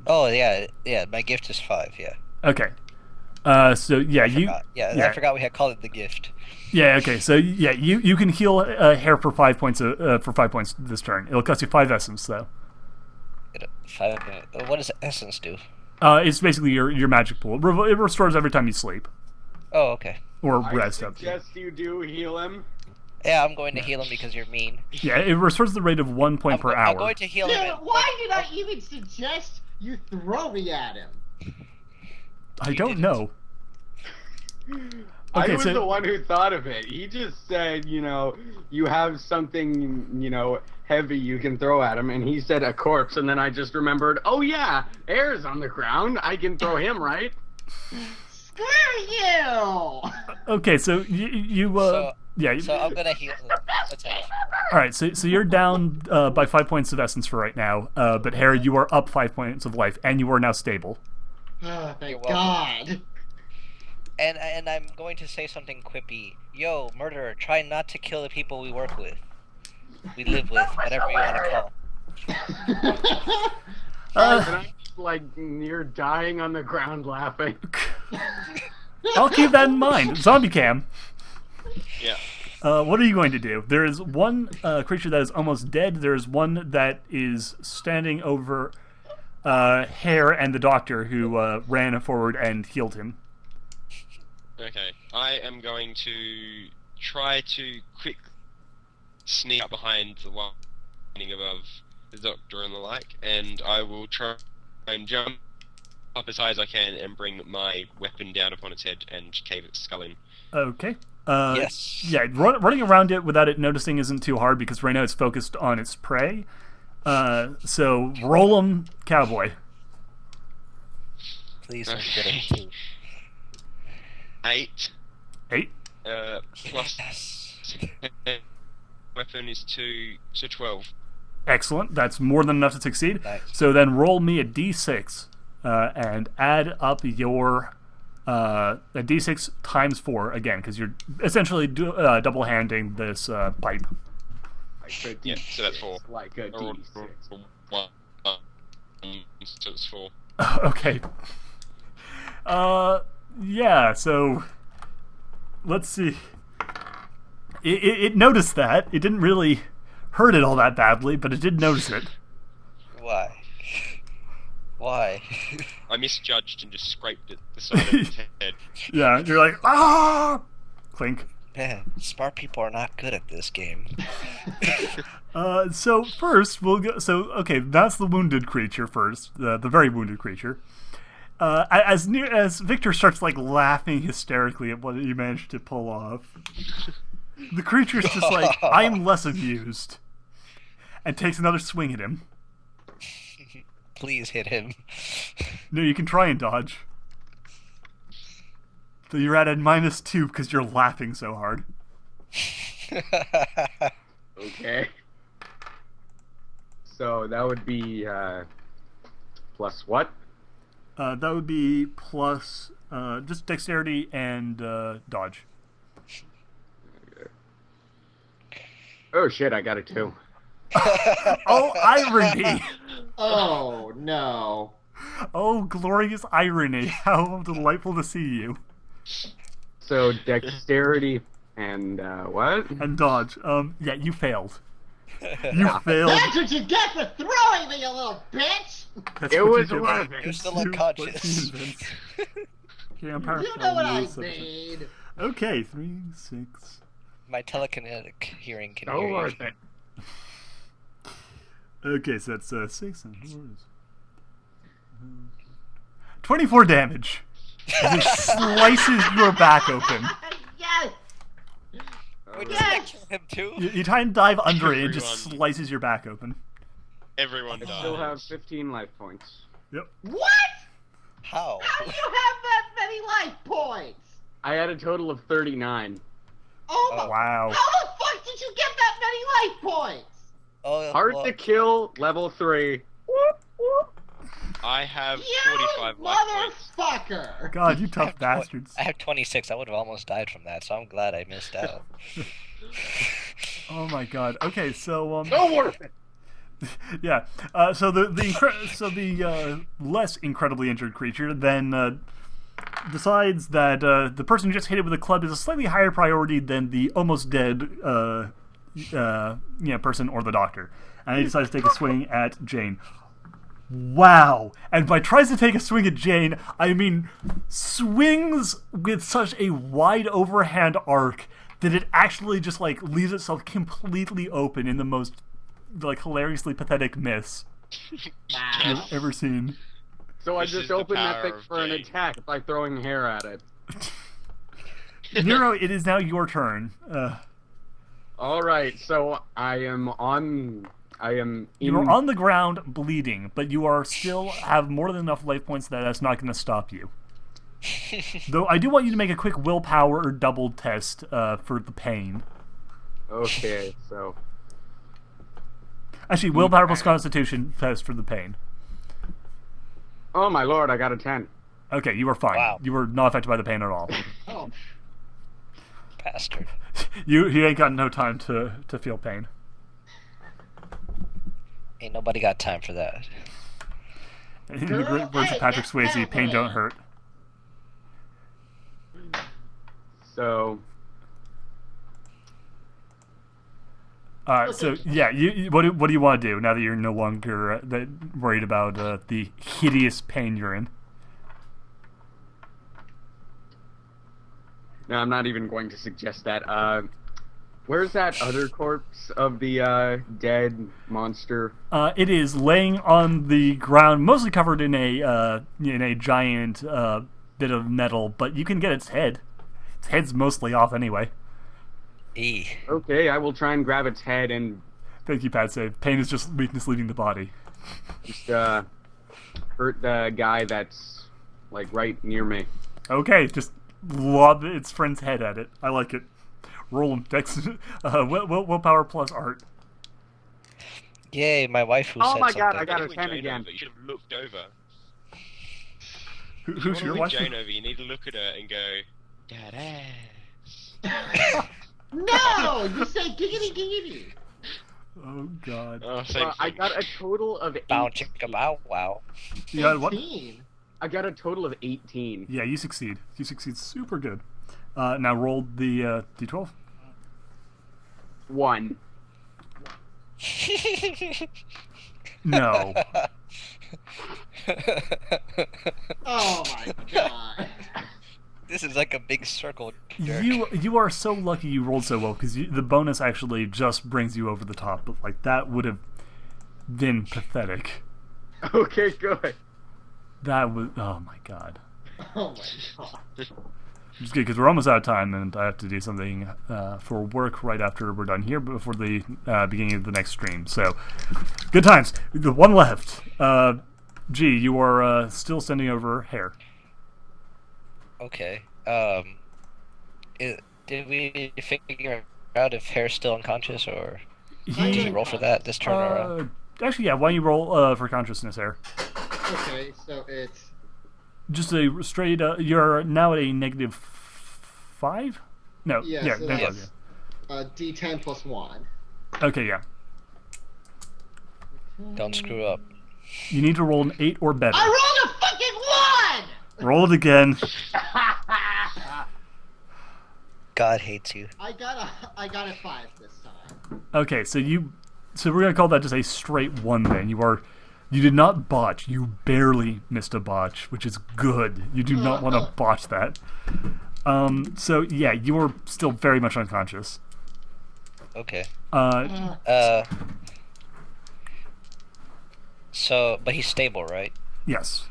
Oh yeah. My gift is 5. Yeah. Okay. So yeah, I forgot we had called it the gift. Yeah. Okay. So yeah, you can heal hair for 5 points for 5 points this turn. It'll cost you 5 essence though. What does essence do? It's basically your magic pool. It restores every time you sleep Oh, okay. or I rest up. suggest you do heal him. Yeah, I'm going to heal him because you're mean. Yeah, it restores the rate of 1 point per hour. I'm going to heal Dude, him. why did I even suggest you throw me at him? I don't know. I Okay, was so- the one who thought of it. He just said, you have something, heavy you can throw at him, and he said a corpse, and then I just remembered, oh yeah, Air's on the ground. I can throw him, right? Screw you! Okay, so you yeah. So I'm gonna heal. Attack. All right, so you're down by 5 points of essence for right now. But Harry, you are up 5 points of life, and you are now stable. Oh, thank You're welcome. God. And I'm going to say something quippy. Yo, murderer, try not to kill the people we work with. We live with, whatever you want to call. And I'm like near dying on the ground laughing. I'll keep that in mind. Zombie cam. Yeah. What are you going to do? There is one creature that is almost dead. There is one that is standing over Hare and the doctor who ran forward and healed him. Okay. I am going to try to quick sneak up behind the one above the doctor and the like, and I will try and jump up as high as I can and bring my weapon down upon its head and cave its skull in. Okay. Yes. Yeah, running around it without it noticing isn't too hard because right now it's focused on its prey. So roll 'em, cowboy. Please don't Okay. get it too. 8. 8. Plus Yes. weapon is 2, so 12. Excellent. That's more than enough to succeed. Nice. So then roll me a d6 and add up your a d6 times 4 again because you're essentially double-handing this pipe. Like a Yeah, so that's 4. Like a I rolled D6. 1, so it's 4. Okay. Yeah, so let's see. It noticed that. It didn't really hurt it all that badly, but it did notice it. Why? Why? I misjudged and just scraped at the side of its head. Yeah, you're like, ah! Clink. Man, smart people are not good at this game. So first, we'll go. So, okay, that's the wounded creature first. The very wounded creature. As Victor starts, like, laughing hysterically at what you managed to pull off, the creature's just like, I'm less amused. And takes another swing at him. Please hit him. No, you can try and dodge. So you're at a -2 because you're laughing so hard. Okay. So that would be plus what? That would be plus just dexterity and dodge. Oh shit! I got a 2. Oh, irony! Oh, no. Oh, glorious irony! How delightful to see you. So dexterity and what? And dodge. Yeah, you failed. You failed. That's what you get for throwing me, you little bitch! That's It what was you get. worth it. You're still That's unconscious. what you invent. You know what I Vampire mean. Okay, 3, 6. My telekinetic hearing can So hear worth you. it. Okay, so that's 6 and 4 is 24 damage. As it slices your back open. Yes! Wait, does Yes! that kill him too? You try and dive under it and it just Everyone. slices your back open. Everyone I dies. still have 15 life points. What? How? How do you have that many life points? I had a total of 39. Oh my... Wow. How the fuck did you get that many life points? Oh, Hard well, to kill, level 3. Whoop, whoop. I have You 45 life points. motherfucker! God, you tough bastards. I have 26. I would have almost died from that, so I'm glad I missed out. Oh my god. Okay, so So worth it. yeah. So the less incredibly injured creature then decides that the person who just hit it with a club is a slightly higher priority than the almost dead person or the doctor, and he decides to take a swing at Jane. Wow! And by tries to take a swing at Jane, I mean swings with such a wide overhand arc that it actually just like leaves itself completely open in the most like hilariously pathetic miss I've ever seen. So I This is just the opened that power thing of for an Jane. attack by throwing hair at it. Nero, it is now your turn. Alright, so I am in... You are on the ground bleeding, but you are still have more than enough life points that that's not going to stop you. Though I do want you to make a quick willpower or double test for the pain. Okay, so Actually, willpower plus constitution test for the pain. oh my lord, I got a 10. Okay, you were fine. Wow. You were not affected by the pain at all. Oh, Bastard. You ain't got no time to feel pain. Ain't nobody got time for that. In the great words of Patrick Swayze, pain don't hurt. So So yeah, what do you want to do now that you're no longer worried about the hideous pain you're in? no, I'm not even going to suggest that. Where's that other corpse of the dead monster? It is laying on the ground, mostly covered in a giant bit of metal, but you can get its head. Its head's mostly off anyway. E. Okay, I will try and grab its head and Thank you, Pat. Save. Pain is just weakness leaving the body. just hurt the guy that's like right near me. Okay, just lob its friend's head at it. I like it. Roll him. Dex. Willpower plus art. Yay, my wife who Oh said my god, something. I got a When 10 Jane again. Over, you should have looked over. Who's your wife? Jane over, you need to look at her and go, that ass. no! You said giggity giggity. Oh god. Oh, same I thing. got a total of 18. Bow chicka bow wow. You got what? 18. I got a total of 18. Yeah, you succeed. You succeed super good. Now roll the d12. 1. No. Oh my god. This is like a big circle jerk. You are so lucky you rolled so well because the bonus actually just brings you over the top. But like that would have been pathetic. Okay, good. That was oh my god. Oh my god. It's good because we're almost out of time and I have to do something for work right after we're done here, before the beginning of the next stream. So good times. The one left. G, you are still sending over hair. Okay. Did we figure out if Hair's still unconscious, or did you roll for that this turn around? Actually, yeah. Why don't you roll for consciousness, hair? Okay, so it's Just a straight. You're now at a -5. No. yeah, Yeah. so negative, that's D10 plus 1. yeah. Okay. Yeah. Don't screw up. You need to roll an 8 or better. I rolled a fucking 1! Roll it again. God hates you. I got a 5 this time. Okay, so we're gonna call that just a straight 1 then. You did not botch. You barely missed a botch, which is good. You do not want to botch that. So yeah, you are still very much unconscious. Okay. Uh, So, but he's stable, right? yes.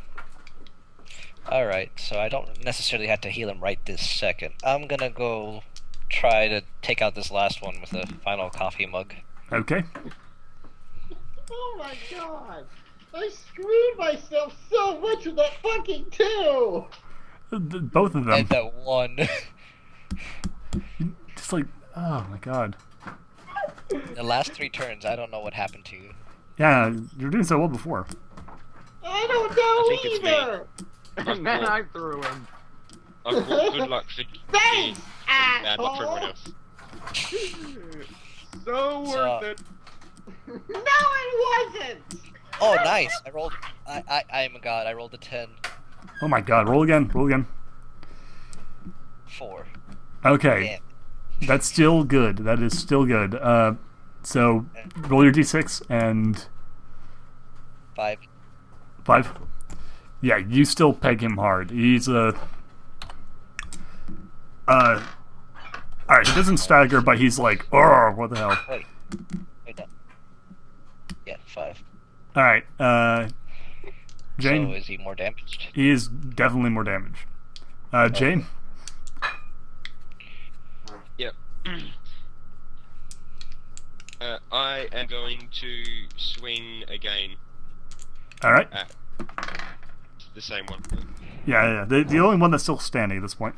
Alright, so I don't necessarily have to heal him right this second. I'm gonna go try to take out this last one with a final coffee mug. Okay. Oh my god! I screwed myself so much with that fucking 2! Both of them. And that one. Just like, oh my god. The last 3 turns, I don't know what happened to you. Yeah, you're doing so well before. I don't think it's know me. either! And then I threw him. I've brought good luck for Thanks, bad luck for everyone asshole! else. So worth it. No, it wasn't! Oh, nice! I rolled. I am a god. I rolled a 10. Oh my god, roll again, roll again. 4. Okay, Damn. that's still good. That is still good. So roll your d6 and 5. 5. Yeah, you still peg him hard. He's alright, he doesn't stagger, but he's like, oh, what the hell. Wait, no. Yeah, 5. Alright, Jane, So is he more damaged? he is definitely more damaged. Jane? Yep. I am going to swing again Alright. at the same one. Yeah. The only one that's still standing at this point.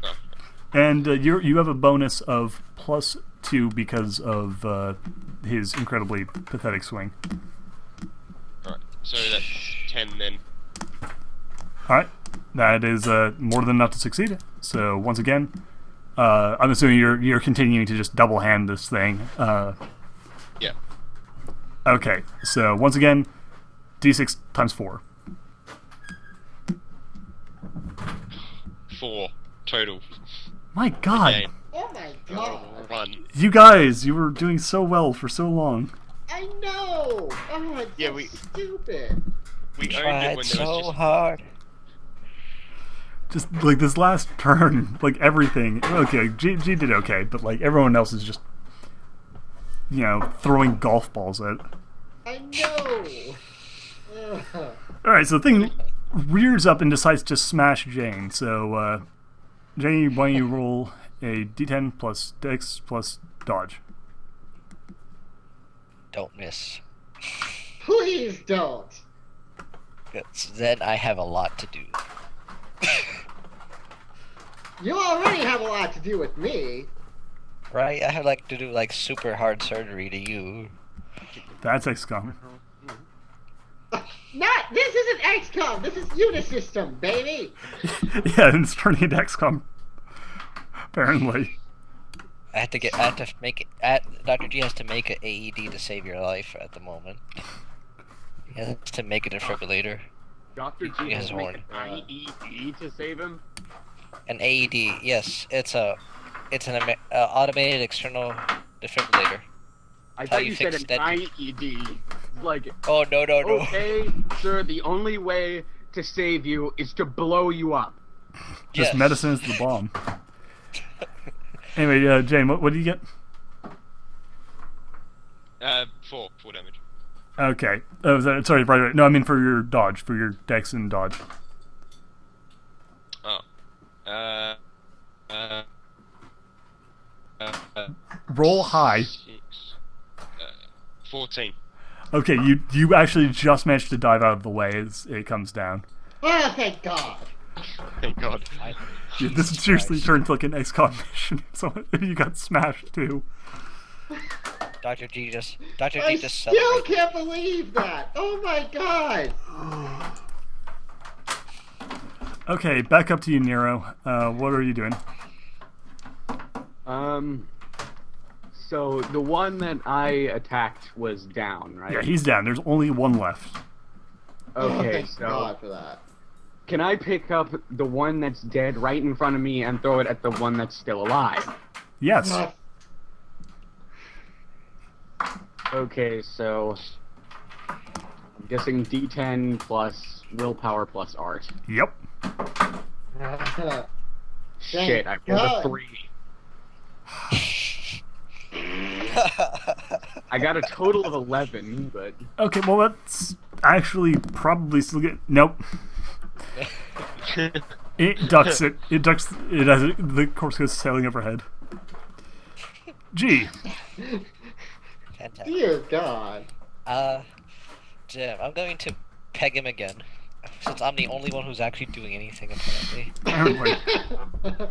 Oh. And you have a bonus of +2 because of his incredibly pathetic swing. Alright, so that's 10 then. Alright, that is more than enough to succeed. So once again, I'm assuming you're continuing to just double hand this thing. Yeah. Okay, so once again, d6 times 4. 4 total. My God, Again. Oh my god. 1. you guys, you were doing so well for so long. I know. Oh, it's Yeah, so stupid. We owned it Tried when there so was just... hard. Just like this last turn, like everything. Okay, G did okay, but like everyone else is just, throwing golf balls at it. I know. Ugh. All right, so the thing rears up and decides to smash Jane. So, Jane, why don't you roll a d10 plus dex plus dodge? Don't miss. Please don't. Because then I have a lot to do. You already have a lot to do with me. Right? I have to do super hard surgery to you. That's XCOM. This isn't XCOM. This is Unisystem, baby. Yeah, and it's turning into XCOM. Apparently. I have to make Dr. G has to make an AED to save your life at the moment. He has to make a defibrillator. Dr. G He has has to make horn. an IED to save him? An AED, yes. It's an automated external defibrillator. I How thought you you said fix an that- IED. Like, Oh, no. okay, sir, the only way to save you is to blow you up. Just Yes. medicine is the bomb. Anyway, Jane, what do you get? 4 damage. Okay. Oh, sorry, right. No, I mean for your dodge, for your dex and dodge. Oh. Roll high. 6, 14. Okay, you actually just managed to dive out of the way as it comes down. Oh, thank God. Thank God. Yeah, this seriously turned to like an XCOM mission. So you got smashed too. Dr. G I just still celebrated. can't believe that. Oh my God. Okay, back up to you, Nero. What are you doing? So the one that I attacked was down, right? Yeah, he's down. There's only one left. Oh, Okay, thank so God for that. can I pick up the one that's dead right in front of me and throw it at the one that's still alive? Yes. Uh, Okay, so I'm guessing D10 plus willpower plus art. Yep. Shit, I rolled a God. 3. I got a total of 11, but Okay, well that's actually probably still get. Nope. It ducks it. It ducks. It has the corpse goes sailing overhead. Gee. Fantastic. Dear God. Jim, I'm going to peg him again. Since I'm the only one who's actually doing anything, apparently. Apparently.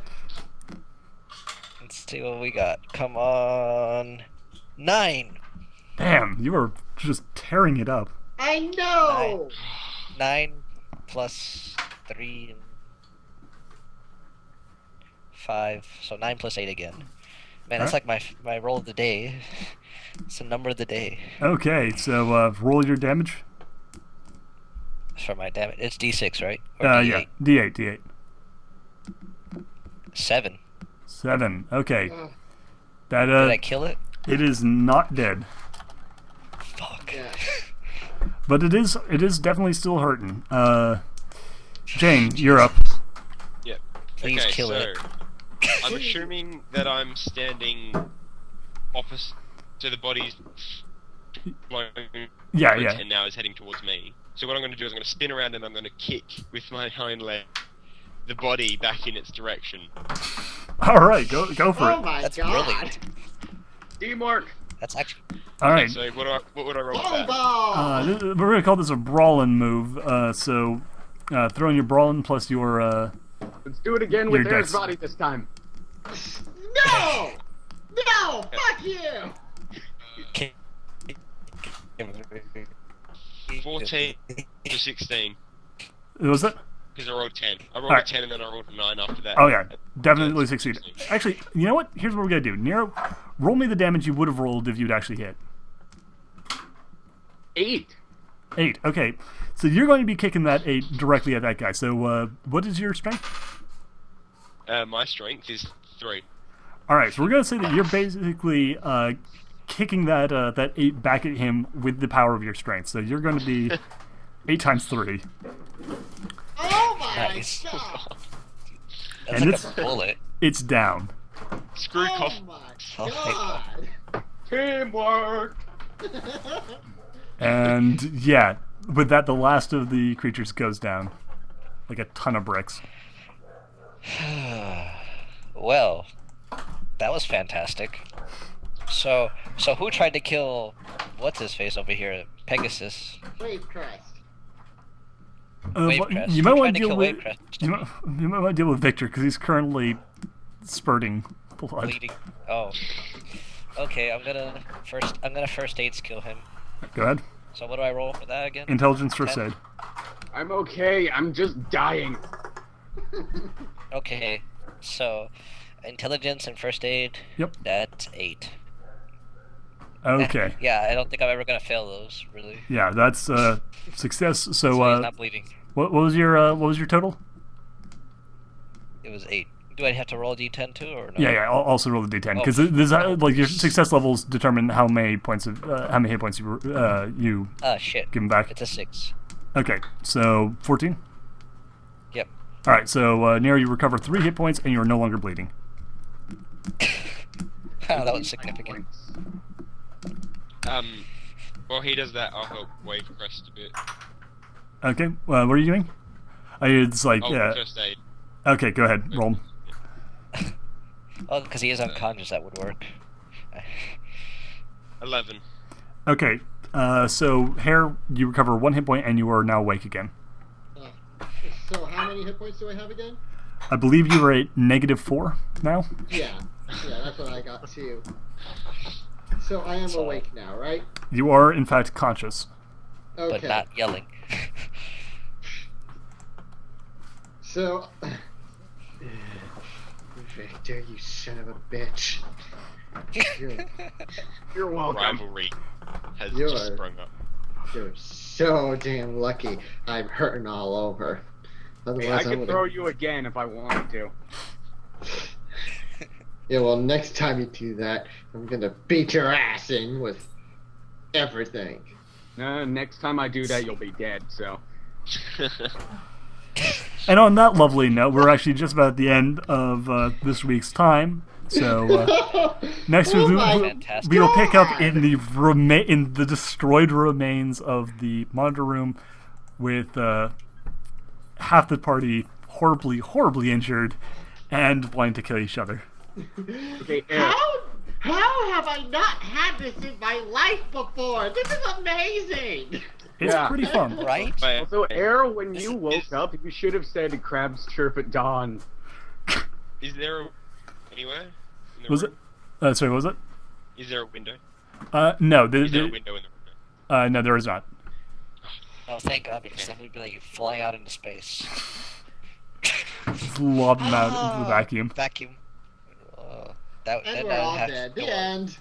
Let's see what we got. Come on. 9! Damn, you are just tearing it up. I know. 9 plus 3 and 5. So 9 plus 8 again. Man, that's like my roll of the day. It's the number of the day. Okay, so roll your damage. For my damage. It's D6, right? Or Yeah, D8? D8. 7. 7. Okay. Ugh. That Did I kill it? it is not dead, Fuck. Yeah. but it is definitely still hurting. Jane, you're up. Yep. Please Okay, kill so it. I'm assuming that I'm standing opposite to the body's Yeah. and now is heading towards me. So what I'm going to do is I'm going to spin around and I'm going to kick with my hind leg the body back in its direction. All right, go for Oh it. my That's God. brilliant. teamwork. That's All right. So what would I roll for that? Volleyball! We're going to call this a brawling move. So throw in your brawling plus your... Let's do it again Your with Air's dex. body this time. No! No! Fuck you! 14 to 16. What was that? Because I rolled 10. I rolled Alright. a 10 and then I rolled a 9 after that. Oh, yeah. Definitely succeed. Actually, you know what? Here's what we're going to do. Nero, roll me the damage you would have rolled if you'd actually hit. 8. 8. Okay. So you're going to be kicking that 8 directly at that guy. So what is your strength? My strength is 3. All right. So we're going to say that you're basically kicking that 8 back at him with the power of your strength. So you're going to be 8 times 3. Oh my Nice. god! That's And like it's- a bullet. It's down. Screw Oh coffee. my Oh, god! Teamwork! And yeah, with that, the last of the creatures goes down. Like a ton of bricks. Well, that was fantastic. So who tried to kill what's his face over here, Pegasus? Wave crest. Wavecrest. You might Who want tried to to deal kill with Wavecrest? you might want to deal with Victor because he's currently spurting blood. Bleeding. Oh. Okay, I'm gonna first aid skill him. Go ahead. So what do I roll for that again? Intelligence first 10? aid. I'm okay. I'm just dying. Okay, so intelligence and first aid. Yep. That's 8. Okay. Yeah, I don't think I'm ever gonna fail those. Really. Yeah, that's success. So So he's not bleeding. what was your total? It was 8. Do I have to roll a d10 too, or no? Yeah. I'll also roll the d10 because Oh. this like your success levels determine how many points of how many hit points you Ah, shit. give him back. It's a 6. Okay, so 14. Yep. All right, so Nero, you recover 3 hit points and you are no longer bleeding. That was significant. While he does that, I'll help Wave Crest a bit. Okay, what are you doing? It's like Oh, first aid. okay, go ahead, roll. Oh, because he is unconscious, that would work. 11. Okay, so Hare, you recover 1 hit point and you are now awake again. So how many hit points do I have again? I believe you are at -4 now. Yeah, that's what I got too. So I am So- awake now, right? You are in fact conscious. Okay. But not yelling. So, Victor, you son of a bitch. You're welcome. Rivalry has You're- just sprung up. You're so damn lucky. I'm hurting all over. Otherwise, I I could would throw you again if I wanted to. Yeah, well, next time you do that, I'm gonna beat your ass in with everything. Next time I do that, you'll be dead, so. And on that lovely note, we're actually just about at the end of this week's time. So next Oh week my Fantastic. we will pick up God. in the destroyed remains of the monitor room with half the party horribly injured and wanting to kill each other. Okay, Air. How have I not had this in my life before? This is amazing! It's Yeah. pretty fun. Right? But- Also, Air, when you This woke is- up, you should have said crabs chirp at dawn. Is there anywhere? In the Was it? room? Sorry, what was it? Is there a window? No, Is there a window in the room? no, there is not. Oh, thank God, because then we'd be like flying out into space. Just lob them out into the vacuum. Vacuum. That And then we're I'd all have dead. to The go on. end.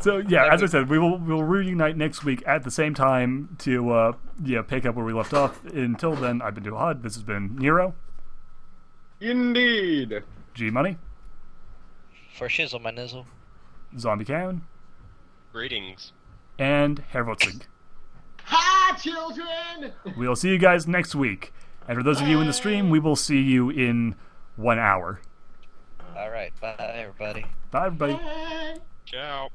So yeah, as I said, we'll reunite next week at the same time to pick up where we left off. Until then, I've been Duhad. This has been Nero, Indeed. G Money, For shizzle, my nizzle. Zombie Cowan, Greetings. and Hervotzig. Hi, children! We'll see you guys next week. And for those of you in the stream, we will see you in 1 hour. Alright, bye everybody. Bye, everybody. Bye. Ciao.